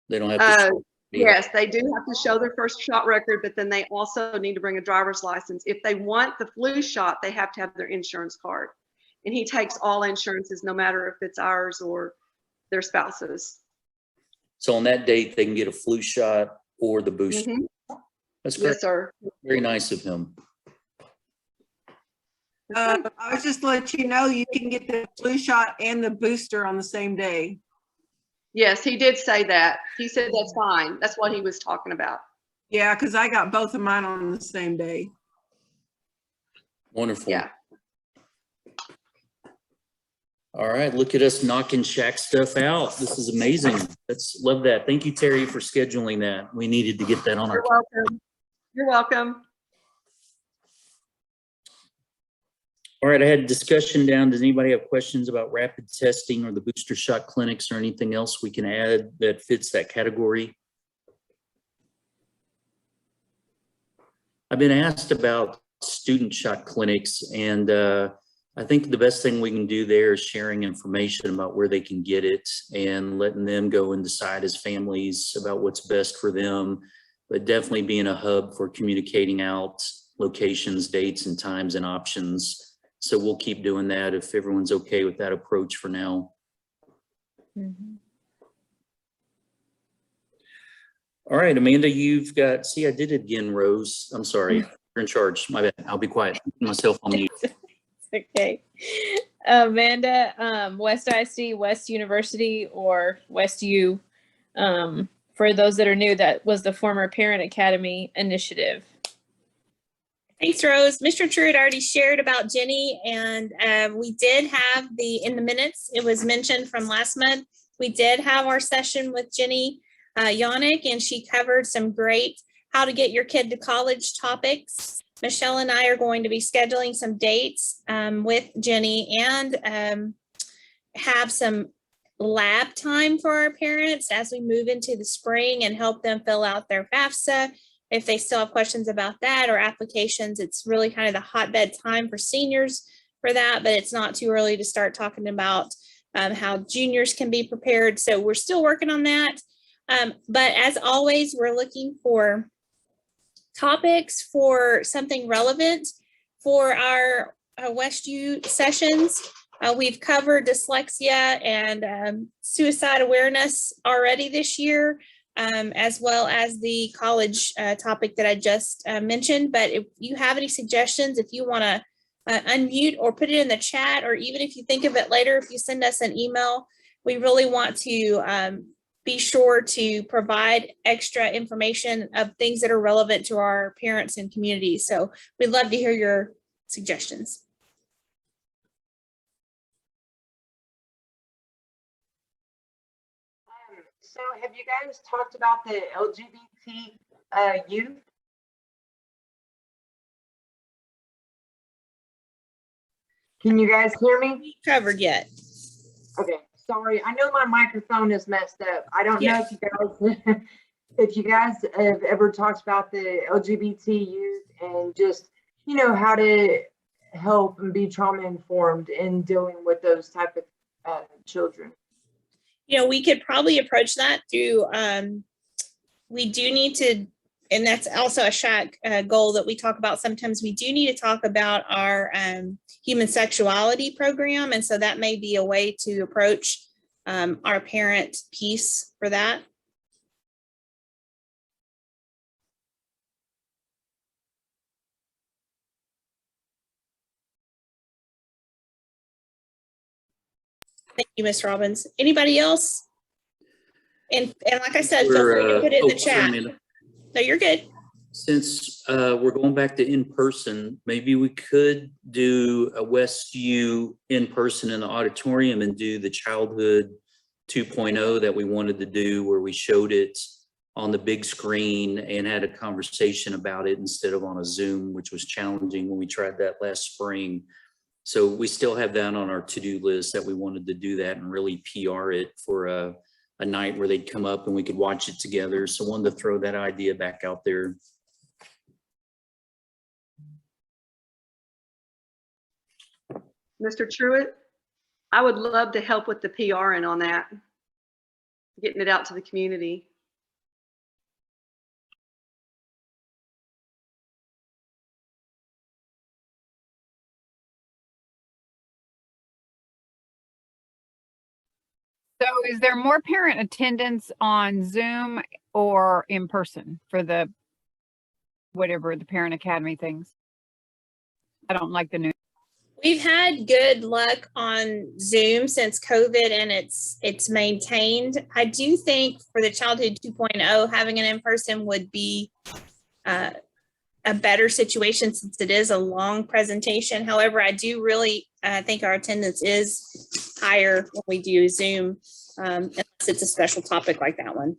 They don't have to. Yes, they do have to show their first shot record, but then they also need to bring a driver's license. If they want the flu shot, they have to have their insurance card. And he takes all insurances, no matter if it's ours or their spouses. So on that date, they can get a flu shot or the booster. Mm-hmm. That's great. Yes, sir. Very nice of him. I was just to let you know, you can get the flu shot and the booster on the same day. Yes, he did say that. He said that's fine. That's what he was talking about. Yeah, because I got both of mine on the same day. Wonderful. Yeah. All right, look at us knocking SHAC stuff out. This is amazing. Love that. Thank you, Terry, for scheduling that. We needed to get that on our. You're welcome. You're welcome. All right, I had a discussion down. Does anybody have questions about rapid testing or the booster shot clinics or anything else we can add that fits that category? I've been asked about student shot clinics, and I think the best thing we can do there is sharing information about where they can get it and letting them go and decide as families about what's best for them, but definitely being a hub for communicating out locations, dates, and times and options. So we'll keep doing that if everyone's okay with that approach for now. Mm-hmm. All right, Amanda, you've got, see, I did it again, Rose. I'm sorry, you're in charge. My bad. I'll be quiet. Put myself on mute. Okay. Amanda, West ISD, West University, or West U. For those that are new, that was the former Parent Academy initiative. Thanks, Rose. Mr. Truitt already shared about Jenny, and we did have in the minutes, it was mentioned from last month, we did have our session with Jenny Yannick, and she covered some great how to get your kid to college topics. Michelle and I are going to be scheduling some dates with Jenny and have some lab time for our parents as we move into the spring and help them fill out their FAFSA. If they still have questions about that or applications, it's really kind of the hotbed time for seniors for that, but it's not too early to start talking about how juniors can be prepared. So we're still working on that. But as always, we're looking for topics for something relevant for our West U sessions. We've covered dyslexia and suicide awareness already this year. As well as the college topic that I just mentioned. But if you have any suggestions, if you want to unmute or put it in the chat, or even if you think of it later, if you send us an email, we really want to be sure to provide extra information of things that are relevant to our parents and communities. So we'd love to hear your suggestions. So have you guys talked about the LGBT youth? Can you guys hear me? Covered yet? Okay, sorry. I know my microphone is messed up. I don't know if you guys if you guys have ever talked about the LGBT youth and just, you know, how to help and be trauma informed in dealing with those type of children. You know, we could probably approach that through, we do need to, and that's also a SHAC goal that we talk about sometimes. We do need to talk about our human sexuality program. And so that may be a way to approach our parent piece for that. Thank you, Ms. Robbins. Anybody else? And like I said, feel free to put it in the chat. No, you're good. Since we're going back to in-person, maybe we could do a West U in-person in the auditorium and do the Childhood 2.0 that we wanted to do, where we showed it on the big screen and had a conversation about it instead of on a Zoom, which was challenging when we tried that last spring. So we still have that on our to-do list, that we wanted to do that and really PR it for a night where they'd come up and we could watch it together. So I wanted to throw that idea back out there. Mr. Truitt, I would love to help with the PRing on that, getting it out to the community. So is there more parent attendance on Zoom or in person for the, whatever, the Parent Academy things? I don't like the new. We've had good luck on Zoom since COVID, and it's maintained. I do think for the Childhood 2.0, having an in-person would be a better situation since it is a long presentation. However, I do really think our attendance is higher when we do Zoom, unless it's a special topic like that one.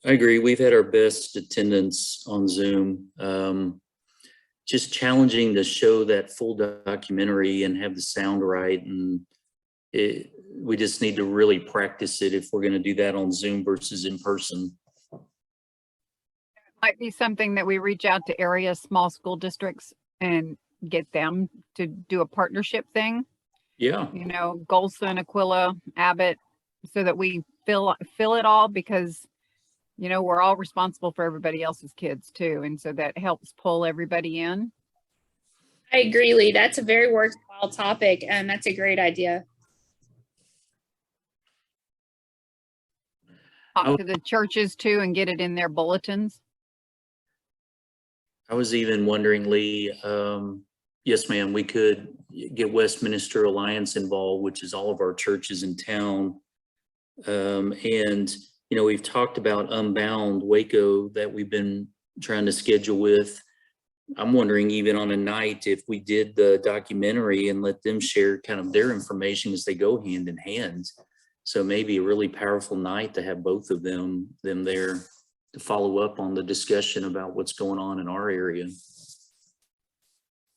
I agree. We've had our best attendance on Zoom. Just challenging to show that full documentary and have the sound right. And we just need to really practice it if we're going to do that on Zoom versus in person. It might be something that we reach out to area small school districts and get them to do a partnership thing. Yeah. You know, Golson, Aquila, Abbott, so that we fill it all, because you know, we're all responsible for everybody else's kids too. And so that helps pull everybody in. I agree, Lee. That's a very worthwhile topic, and that's a great idea. Talk to the churches too and get it in their bulletins. I was even wondering, Lee, yes, ma'am, we could get Westminster Alliance involved, which is all of our churches in town. And you know, we've talked about Unbound Waco that we've been trying to schedule with. I'm wondering, even on a night, if we did the documentary and let them share kind of their information as they go hand in hand. So maybe a really powerful night to have both of them there to follow up on the discussion about what's going on in our area.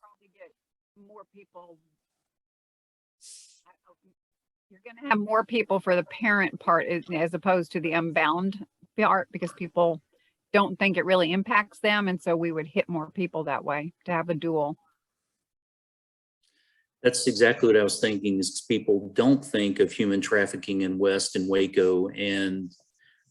Probably get more people. You're going to have more people for the parent part as opposed to the Unbound part, because people don't think it really impacts them. And so we would hit more people that way to have a dual. That's exactly what I was thinking, is people don't think of human trafficking in West and Waco. And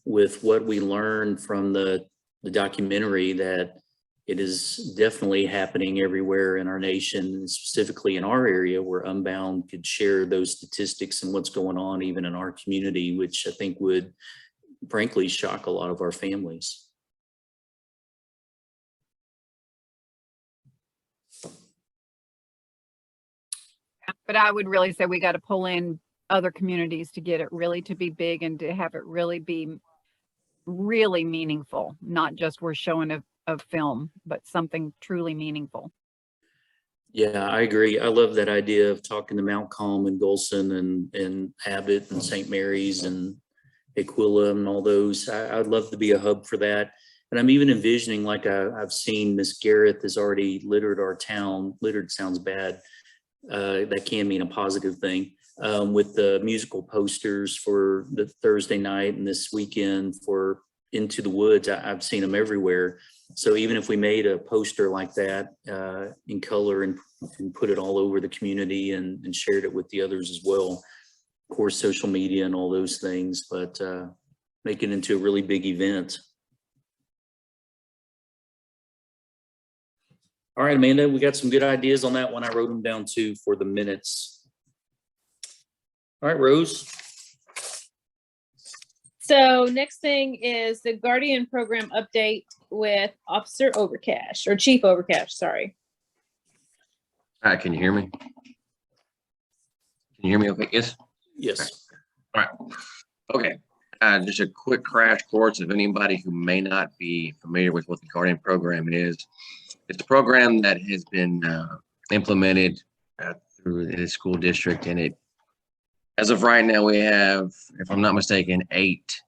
with what we learned from the documentary, that it is definitely happening everywhere in our nation, specifically in our area, where Unbound could share those statistics and what's going on even in our community, which I think would frankly shock a lot of our families. But I would really say we got to pull in other communities to get it really to be big and to have it really be really meaningful, not just we're showing a film, but something truly meaningful. Yeah, I agree. I love that idea of talking to Mount Calm and Golson and Abbott and St. Mary's and Aquila and all those. I'd love to be a hub for that. And I'm even envisioning, like I've seen Miss Gareth has already littered our town. Littered sounds bad. That can mean a positive thing. With the musical posters for the Thursday night and this weekend for Into the Woods. I've seen them everywhere. So even if we made a poster like that in color and put it all over the community and shared it with the others as well, of course, social media and all those things, but make it into a really big event. All right, Amanda, we got some good ideas on that one. I wrote them down too for the minutes. All right, Rose. So next thing is the Guardian program update with Officer Overcash, or Chief Overcash, sorry. All right, can you hear me? Can you hear me okay? Yes? Yes. All right. Okay. Just a quick crash course of anybody who may not be familiar with what the Guardian program is. It's a program that has been implemented through the school district, and it, as of right now, we have, if I'm not mistaken, 8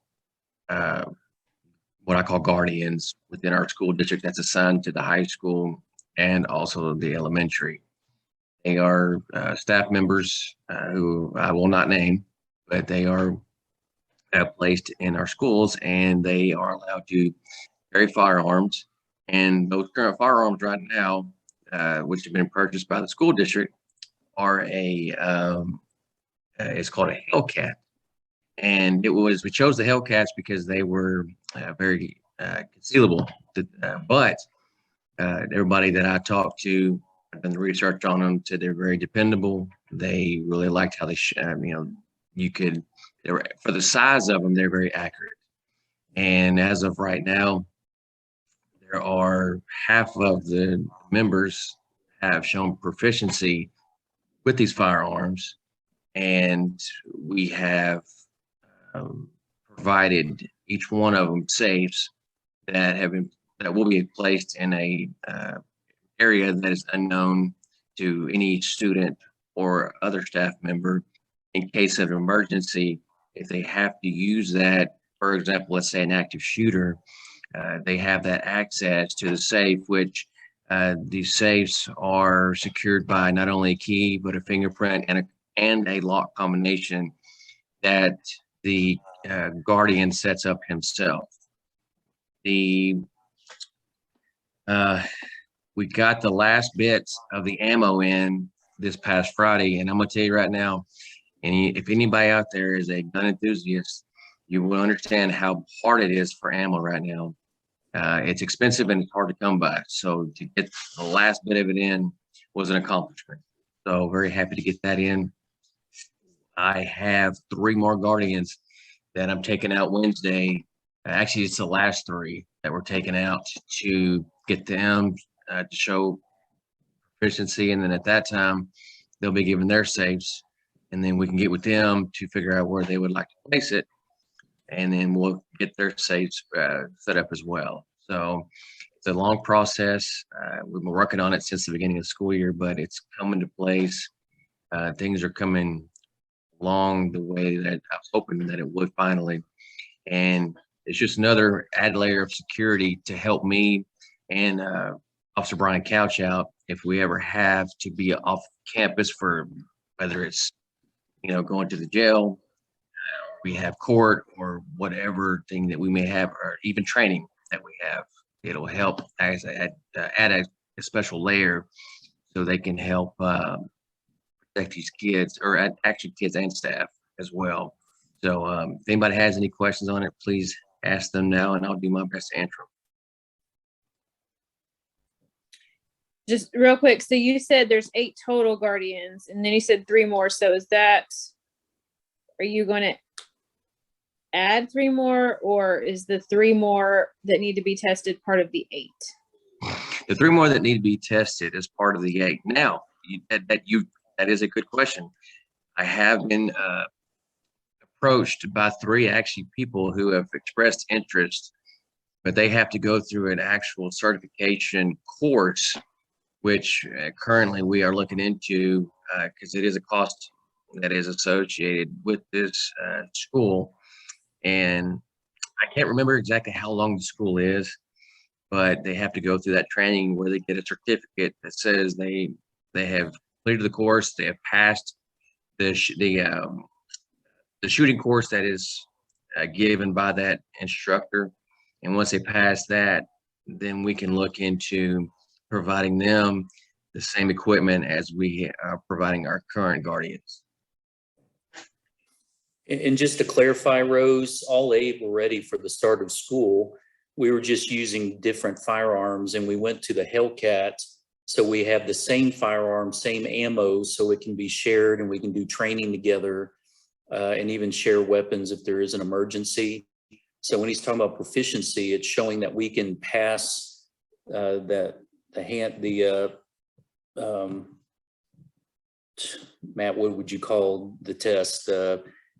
what I call guardians within our school district that's assigned to the high school and also the elementary. They are staff members who I will not name, but they are placed in our schools, and they are allowed to carry firearms. And those current firearms right now, which have been purchased by the school district, are it's called a Hellcat. And we chose the Hellcats because they were very concealable. But everybody that I talked to, I've done the research on them, said they're very dependable. They really liked how they, for the size of them, they're very accurate. And as of right now, there are half of the members have shown proficiency with these firearms, and we have provided each one of them safes that will be placed in a area that is unknown to any student or other staff member in case of emergency. If they have to use that, for example, let's say an active shooter, they have that access to the safe, which these safes are secured by not only a key, but a fingerprint and a lock combination that the guardian sets up himself. We got the last bits of the ammo in this past Friday, and I'm gonna tell you right now, and if anybody out there is a gun enthusiast, you will understand how hard it is for ammo right now. It's expensive and it's hard to come by. So to get the last bit of it in was an accomplishment. So very happy to get that in. I have 3 more guardians that I'm taking out Wednesday. Actually, it's the last 3 that we're taking out to get them to show proficiency. And then at that time, they'll be given their safes. And then we can get with them to figure out where they would like to place it. And then we'll get their safes set up as well. So it's a long process. We've been working on it since the beginning of the school year, but it's coming to place. Things are coming along the way that I was hoping that it would finally. And it's just another added layer of security to help me and Officer Brian Couch out if we ever have to be off campus for whether it's, going to the jail, we have court, or whatever thing that we may have, or even training that we have. It'll help add a special layer so they can help protect these kids, or actually kids and staff as well. So if anybody has any questions on it, please ask them now, and I'll do my best to answer them. Just real quick, so you said there's 8 total guardians, and then you said 3 more. So are you going to add 3 more, or is the 3 more that need to be tested part of the 8? The 3 more that need to be tested as part of the 8. Now, that is a good question. I have been approached by 3 actually people who have expressed interest, but they have to go through an actual certification course, which currently we are looking into because it is a cost that is associated with this school. And I can't remember exactly how long the school is, but they have to go through that training where they get a certificate that says they have completed the course, they have passed the shooting course that is given by that instructor. And once they pass that, then we can look into providing them the same equipment as we are providing our current guardians. And just to clarify, Rose, all 8 were ready for the start of school. We were just using different firearms, and we went to the Hellcat. So we have the same firearm, same ammo, so it can be shared and we can do training together and even share weapons if there is an emergency. So when he's talking about proficiency, it's showing that we can pass Matt, what would you call the test?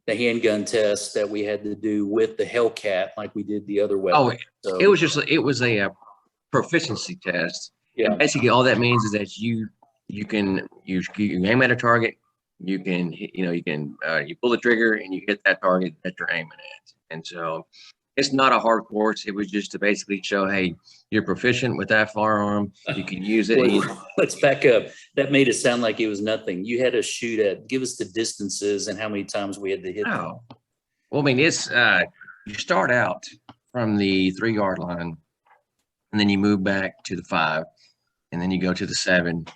The handgun test that we had to do with the Hellcat, like we did the other weapon. Oh, it was a proficiency test. Yeah. And basically, all that means is that you can aim at a target. You can you pull the trigger and you hit that target that you're aiming at. And so it's not a hard course. It was just to basically show, hey, you're proficient with that firearm. You can use it. Let's back up. That made it sound like it was nothing. You had to shoot at, give us the distances and how many times we had to hit them. Well, I mean, it's you start out from the 3-yard line, and then you move back to the 5, and then you go to the 7,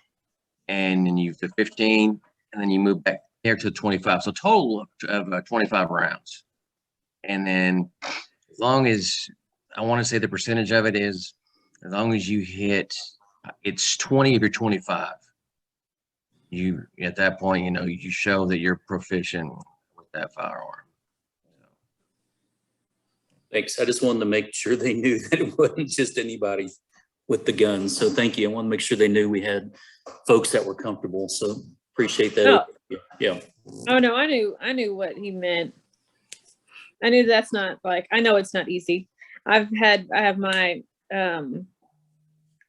and then you to 15, and then you move back there to 25. So total of 25 rounds. And then as long as, I want to say the percentage of it is, as long as you hit, it's 20 of your 25. You, at that point, you show that you're proficient with that firearm. Thanks. I just wanted to make sure they knew that it wasn't just anybody with the guns. So thank you. I want to make sure they knew we had folks that were comfortable. So appreciate that. Oh. Yeah. Oh no, I knew what he meant. I knew that's not like, I know it's not easy. I have my oh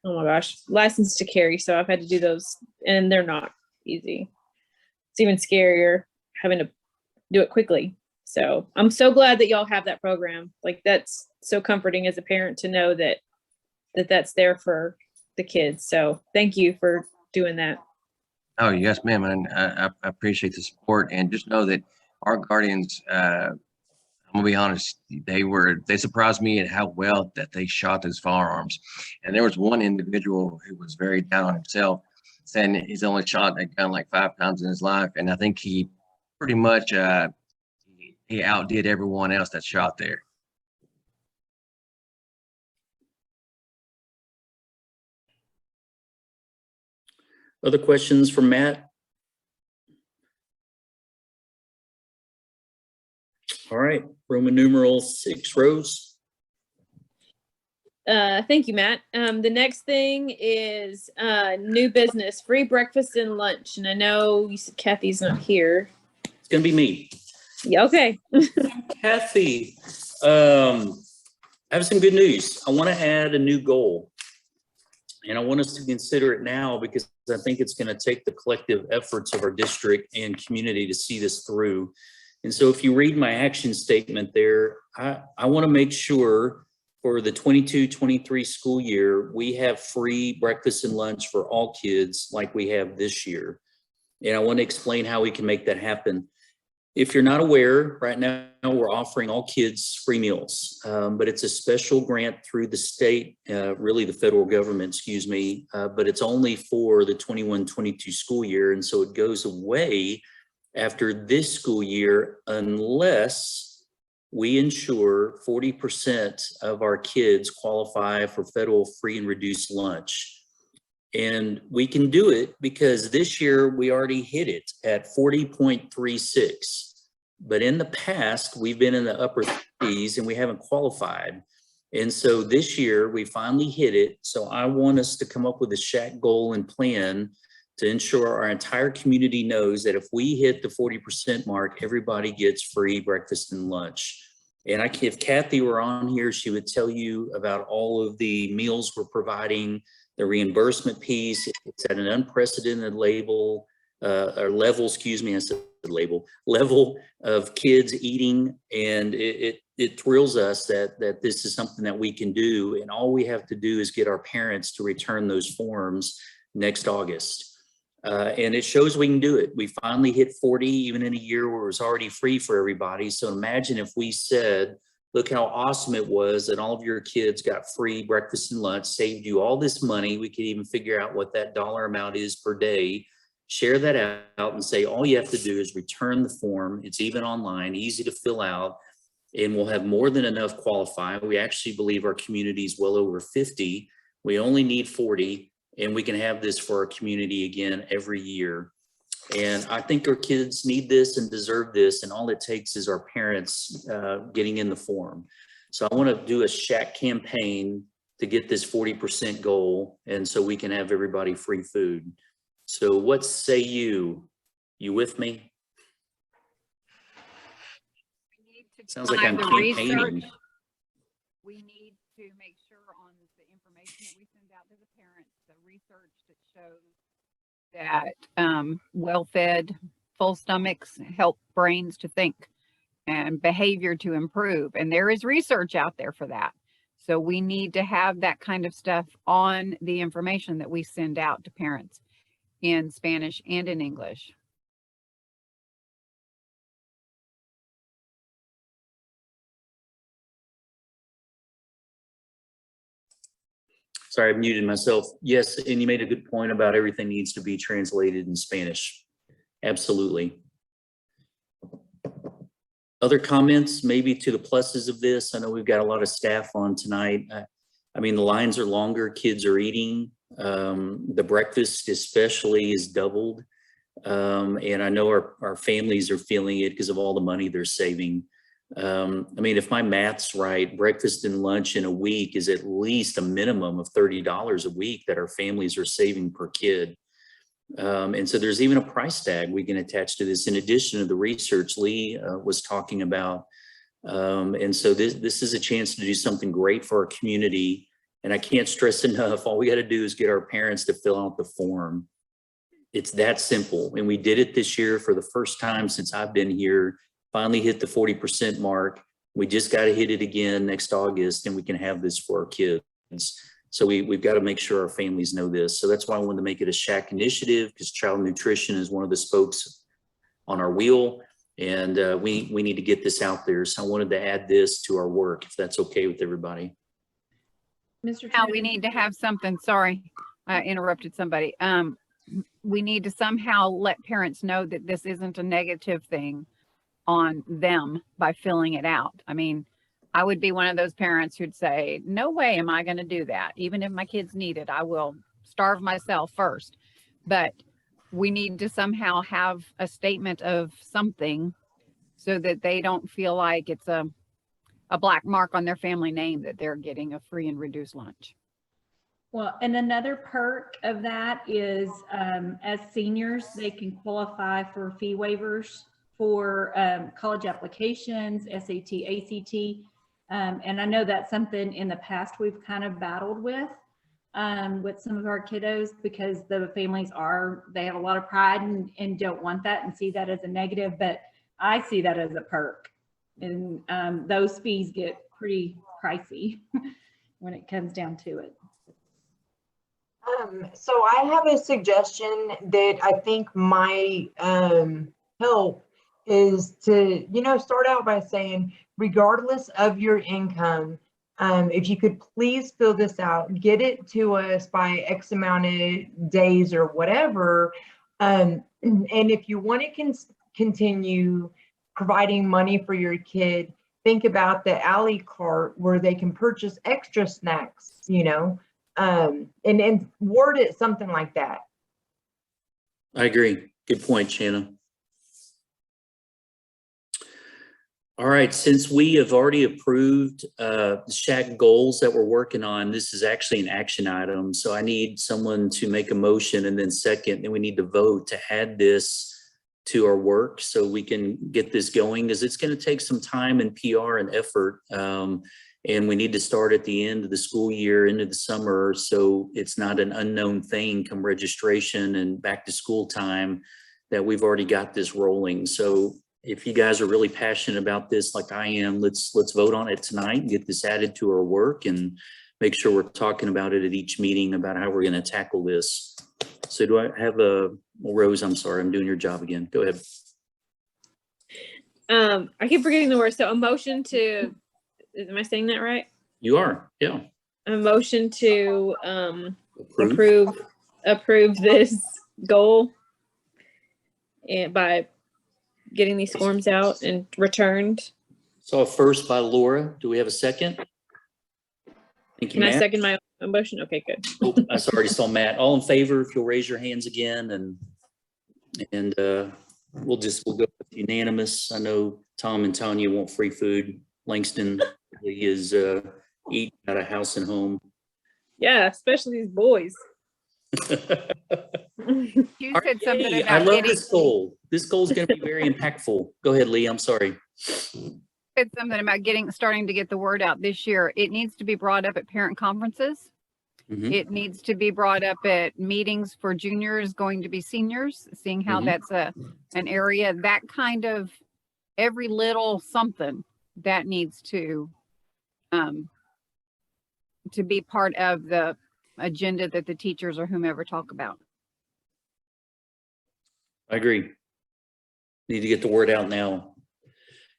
my gosh, license to carry, so I've had to do those, and they're not easy. It's even scarier having to do it quickly. So I'm so glad that y'all have that program. Like, that's so comforting as a parent to know that that's there for the kids. So thank you for doing that. Oh, yes, ma'am. And I appreciate the support, and just know that our guardians, I'm gonna be honest, they surprised me at how well that they shot those firearms. And there was one individual who was very down on himself, saying he's only shot a gun like 5 times in his life. And I think he pretty much he outdid everyone else that shot there. Other questions for Matt? All right, Roman numeral 6, Rose. Thank you, Matt. The next thing is new business, free breakfast and lunch. And I know you said Kathy's not here. It's gonna be me. Yeah, okay. Kathy, I have some good news. I want to add a new goal, and I want us to consider it now because I think it's going to take the collective efforts of our district and community to see this through. And so if you read my action statement there, I want to make sure for the 22-23 school year, we have free breakfast and lunch for all kids like we have this year. And I want to explain how we can make that happen. If you're not aware, right now we're offering all kids free meals, but it's a special grant through the state, really the federal government, excuse me, but it's only for the 21-22 school year. And so it goes away after this school year unless we ensure 40% of our kids qualify for federal free and reduced lunch. And we can do it because this year we already hit it at 40.36. But in the past, we've been in the upper 30s and we haven't qualified. And so this year we finally hit it. So I want us to come up with a SHAC goal and plan to ensure our entire community knows that if we hit the 40% mark, everybody gets free breakfast and lunch. And if Kathy were on here, she would tell you about all of the meals we're providing, the reimbursement piece. It's at an unprecedented level, excuse me, I said level of kids eating. And it thrills us that this is something that we can do. And all we have to do is get our parents to return those forms next August. And it shows we can do it. We finally hit 40, even in a year where it was already free for everybody. So imagine if we said, look how awesome it was that all of your kids got free breakfast and lunch, saved you all this money. We could even figure out what that dollar amount is per day, share that out and say, all you have to do is return the form. It's even online, easy to fill out, and we'll have more than enough qualify. We actually believe our community is well over 50. We only need 40. And we can have this for our community again every year. And I think our kids need this and deserve this. And all it takes is our parents getting in the form. So I want to do a SHAC campaign to get this 40% goal. And so we can have everybody free food. So what say you? You with me? Sounds like I'm campaigning. We need to make sure on the information that we send out to the parents, the research that shows that well-fed, full stomachs help brains to think and behavior to improve. And there is research out there for that. So we need to have that kind of stuff on the information that we send out to parents in Spanish and in English. Sorry, I muted myself. Yes, and you made a good point about everything needs to be translated in Spanish. Absolutely. Other comments maybe to the pluses of this? I know we've got a lot of staff on tonight. I mean, the lines are longer, kids are eating. The breakfast especially is doubled. And I know our families are feeling it because of all the money they're saving. I mean, if my math's right, breakfast and lunch in a week is at least a minimum of $30 a week that our families are saving per kid. And so there's even a price tag we can attach to this in addition to the research Lee was talking about. And so this is a chance to do something great for our community. And I can't stress enough, all we got to do is get our parents to fill out the form. It's that simple. And we did it this year for the first time since I've been here. Finally hit the 40% mark. We just got to hit it again next August and we can have this for our kids. So we've got to make sure our families know this. So that's why I wanted to make it a SHAC initiative, because child nutrition is one of the spokes on our wheel. And we need to get this out there. So I wanted to add this to our work, if that's okay with everybody. Mr. Now we need to have something, sorry, I interrupted somebody. We need to somehow let parents know that this isn't a negative thing on them by filling it out. I mean, I would be one of those parents who'd say, no way am I going to do that. Even if my kids need it, I will starve myself first. But we need to somehow have a statement of something so that they don't feel like it's a black mark on their family name that they're getting a free and reduced lunch. Well, and another perk of that is as seniors, they can qualify for fee waivers for college applications, SAT, ACT. And I know that's something in the past we've kind of battled with some of our kiddos, because the families they have a lot of pride and don't want that and see that as a negative, but I see that as a perk. And those fees get pretty pricey when it comes down to it. So I have a suggestion that I think might help is to, start out by saying, regardless of your income, if you could please fill this out, get it to us by X amount of days or whatever. And if you want to continue providing money for your kid, think about the alley cart where they can purchase extra snacks, and word it something like that. I agree. Good point, Shanna. All right, since we have already approved the SHAC goals that we're working on, this is actually an action item. So I need someone to make a motion, and then second, then we need to vote to add this to our work so we can get this going, because it's going to take some time and PR and effort. And we need to start at the end of the school year, into the summer, so it's not an unknown thing come registration and back to school time, that we've already got this rolling. So if you guys are really passionate about this like I am, let's vote on it tonight and get this added to our work and make sure we're talking about it at each meeting about how we're going to tackle this. So do I have Rose, I'm sorry, I'm doing your job again. Go ahead. I keep forgetting the word. So a motion to, am I saying that right? You are, yeah. A motion to approve this goal, and by getting these forms out and returned. So a first by Laura. Do we have a second? Thank you, Can I Matt. second my motion? Okay, good. Oh, I already saw Matt. All in favor, if you'll raise your hands again, and we'll go with unanimous. I know Tom and Tanya want free food. Langston is eating out of house and home. Yeah, especially these boys. You said something Hey, about I love getting, this goal. This goal is going to be very impactful. Go ahead, Lee. I'm sorry. said something about starting to get the word out this year. It needs to be brought up at parent conferences. Mhm. It needs to be brought up at meetings for juniors going to be seniors, seeing how that's an area, that kind of every little something that needs to be part of the agenda that the teachers or whomever talk about. I agree. Need to get the word out now,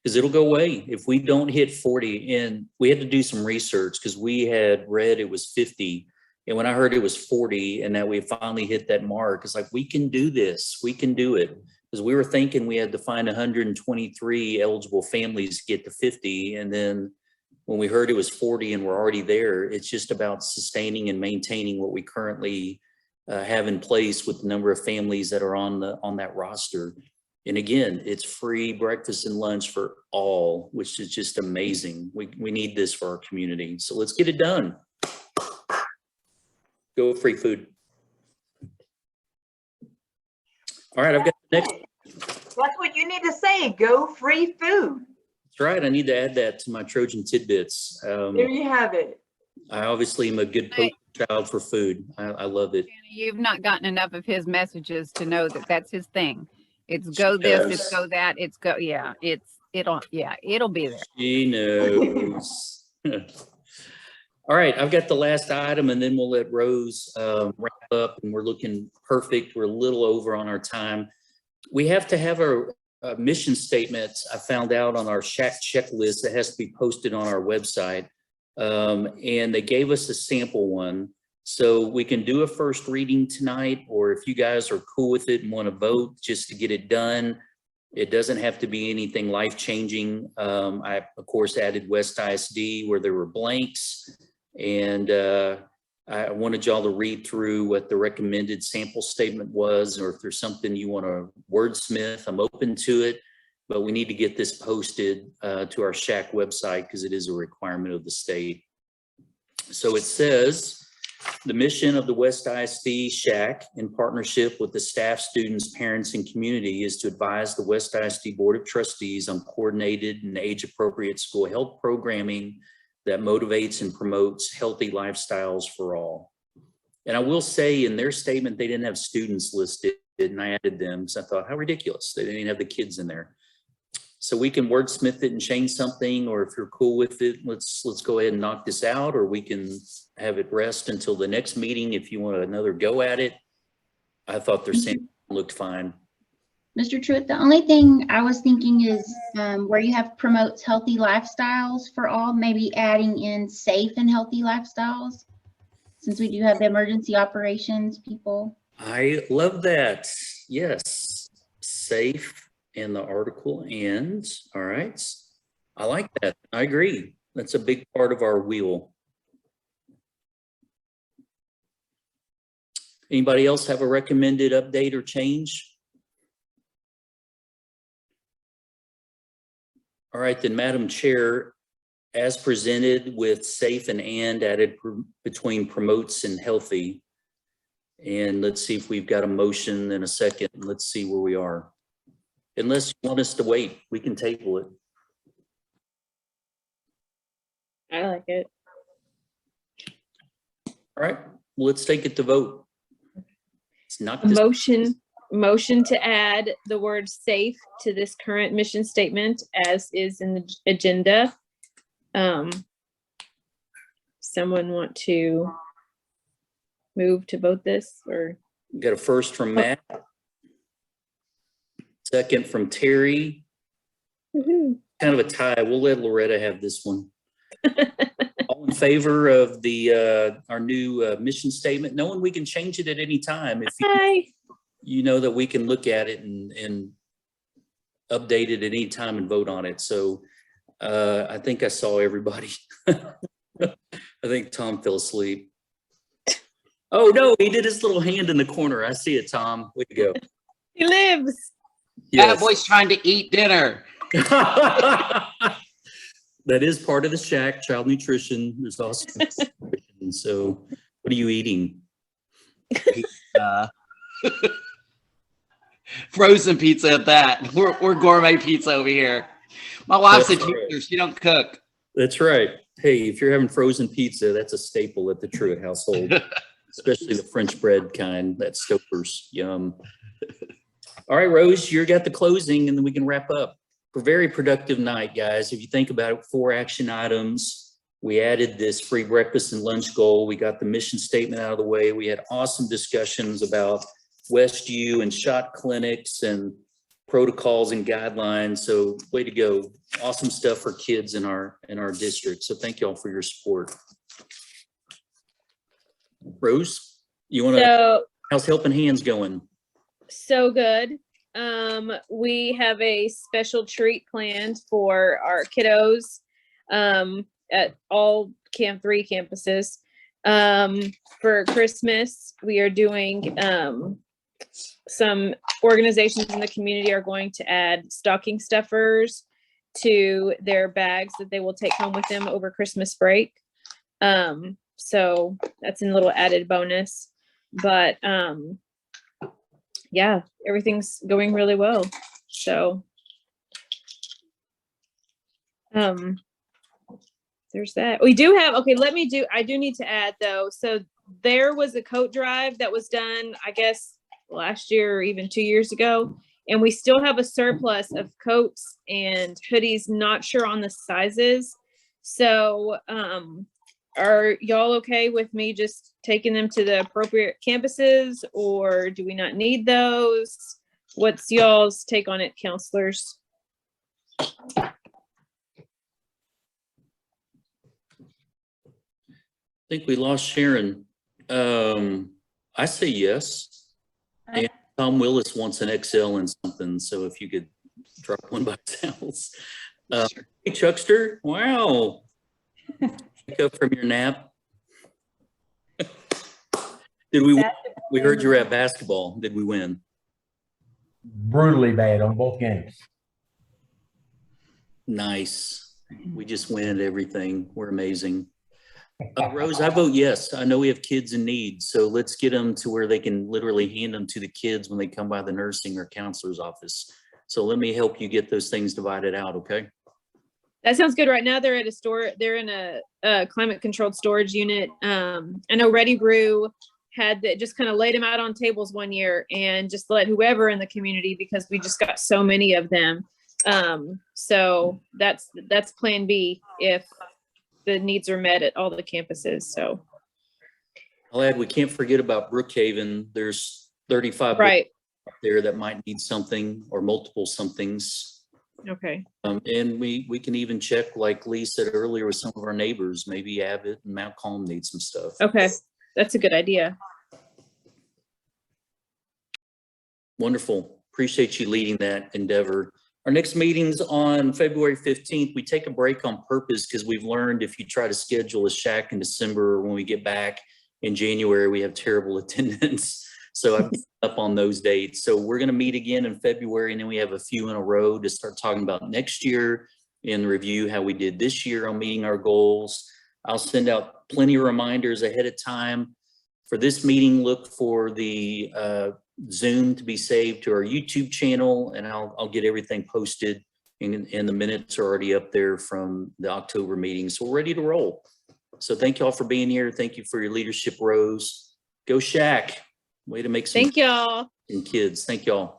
because it'll go away if we don't hit 40. And we had to do some research because we had read it was 50. And when I heard it was 40 and that we finally hit that mark, it's like, we can do this. We can do it. Because we were thinking we had to find 123 eligible families to get to 50. And then when we heard it was 40 and we're already there, it's just about sustaining and maintaining what we currently have in place with the number of families that are on that roster. And again, it's free breakfast and lunch for all, which is just amazing. We need this for our community. So let's get it done. Go free food. All right, I've got the next. That's what you need to say. Go free food. That's right. I need to add that to my Trojan tidbits. There you have it. I obviously am a good poster child for food. I love it. You've not gotten enough of his messages to know that that's his thing. It's go this, it's go that, it's go, yeah, it'll be there. She knows. All right, I've got the last item and then we'll let Rose wrap up, and we're looking perfect. We're a little over on our time. We have to have a mission statement. I found out on our SHAC checklist that has to be posted on our website. And they gave us a sample one. So we can do a first reading tonight, or if you guys are cool with it and want to vote just to get it done, it doesn't have to be anything life-changing. I, of course, added West ISD where there were blanks, and I wanted y'all to read through what the recommended sample statement was, or if there's something you want to wordsmith, I'm open to it, but we need to get this posted to our SHAC website because it is a requirement of the state. So it says, the mission of the West ISD SHAC, in partnership with the staff, students, parents, and community, is to advise the West ISD Board of Trustees on coordinated and age-appropriate school health programming that motivates and promotes healthy lifestyles for all. And I will say, in their statement, they didn't have students listed, and I added them because I thought, how ridiculous. They didn't even have the kids in there. So we can wordsmith it and change something, or if you're cool with it, let's go ahead and knock this out, or we can have it rest until the next meeting if you want another go at it. I thought their sample looked fine. Mr. Truitt, the only thing I was thinking is where you have promotes healthy lifestyles for all, maybe adding in safe and healthy lifestyles, since we do have the emergency operations people. I love that. Yes, safe. In the article ends. All right. I like that. I agree. That's a big part of our wheel. Anybody else have a recommended update or change? All right, then, Madam Chair, as presented with safe and added between promotes and healthy. And let's see if we've got a motion in a second. Let's see where we are. Unless you want us to wait, we can table it. I like it. All right, well, let's take it to vote. It's not A motion to add the word safe to this current mission statement as is in the agenda. Someone want to move to vote this, or? Got a first from Matt. Second from Terry. Kind of a tie. We'll let Loretta have this one. All in favor of the our new mission statement, knowing we can change it at any time. If you know that we can look at it and update it at any time and vote on it. So I think I saw everybody. I think Tom fell asleep. Oh no, he did his little hand in the corner. I see it, Tom. Way to go. He lives. Yes. That boy's trying to eat dinner. That is part of the SHAC, child nutrition. There's also nutrition. So what are you eating? Frozen pizza at that. We're gourmet pizza over here. My wife's That's a teacher. right. She don't cook. That's right. Hey, if you're having frozen pizza, that's a staple at the Truitt household, especially the French bread kind, that Stouffer's. Yum. All right, Rose, you got the closing and then we can wrap up. For a very productive night, guys. If you think about it, 4 action items. We added this free breakfast and lunch goal. We got the mission statement out of the way. We had awesome discussions about Westview and shot clinics and protocols and guidelines. So way to go. Awesome stuff for kids in our district. So thank you all for your support. Rose, you want to, how's Helping Hands going? So good. We have a special treat planned for our kiddos at all Camp 3 campuses. For Christmas, we are doing some organizations in the community are going to add stocking stuffers to their bags that they will take home with them over Christmas break. So that's a little added bonus, but yeah, everything's going really well. So there's that. We do have, okay, I do need to add though. So there was a coat drive that was done, I guess, last year or even 2 years ago. And we still have a surplus of coats and hoodies, not sure on the sizes. So are y'all okay with me just taking them to the appropriate campuses, or do we not need those? What's y'all's take on it, counselors? I think we lost Sharon. I say yes. And Tom Willis wants an XL and something, so if you could drop one by Sal's. Hey, Chuckster, wow. Wake up from your nap. Did we heard you were at basketball. Did we win? Brutally bad on both games. Nice. We just win at everything. We're amazing. Rose, I vote yes. I know we have kids in need, so let's get them to where they can literally hand them to the kids when they come by the nursing or counselor's office. So let me help you get those things divided out, okay? That sounds good. Right now they're at a store. They're in a climate controlled storage unit. I know Ready Brew had that, just kind of laid them out on tables one year and just let whoever in the community, because we just got so many of them. So that's plan B if the needs are met at all the campuses. So I'll add, we can't forget about Brookhaven. There's 35 right there that might need something or multiple somethings. Okay. And we can even check, like Lee said earlier, with some of our neighbors, maybe Abbott and Mount Calm need some stuff. Okay, that's a good idea. Wonderful. Appreciate you leading that endeavor. Our next meeting's on February 15th. We take a break on purpose because we've learned if you try to schedule a SHAC in December, or when we get back in January, we have terrible attendance. So I'm up on those dates. So we're going to meet again in February, and then we have a few in a row to start talking about next year and review how we did this year on meeting our goals. I'll send out plenty of reminders ahead of time. For this meeting, look for the Zoom to be saved to our YouTube channel, and I'll get everything posted, and the minutes are already up there from the October meeting. So we're ready to roll. So thank y'all for being here. Thank you for your leadership, Rose. Go SHAC. Way to make some Thank y'all. kids. Thank y'all.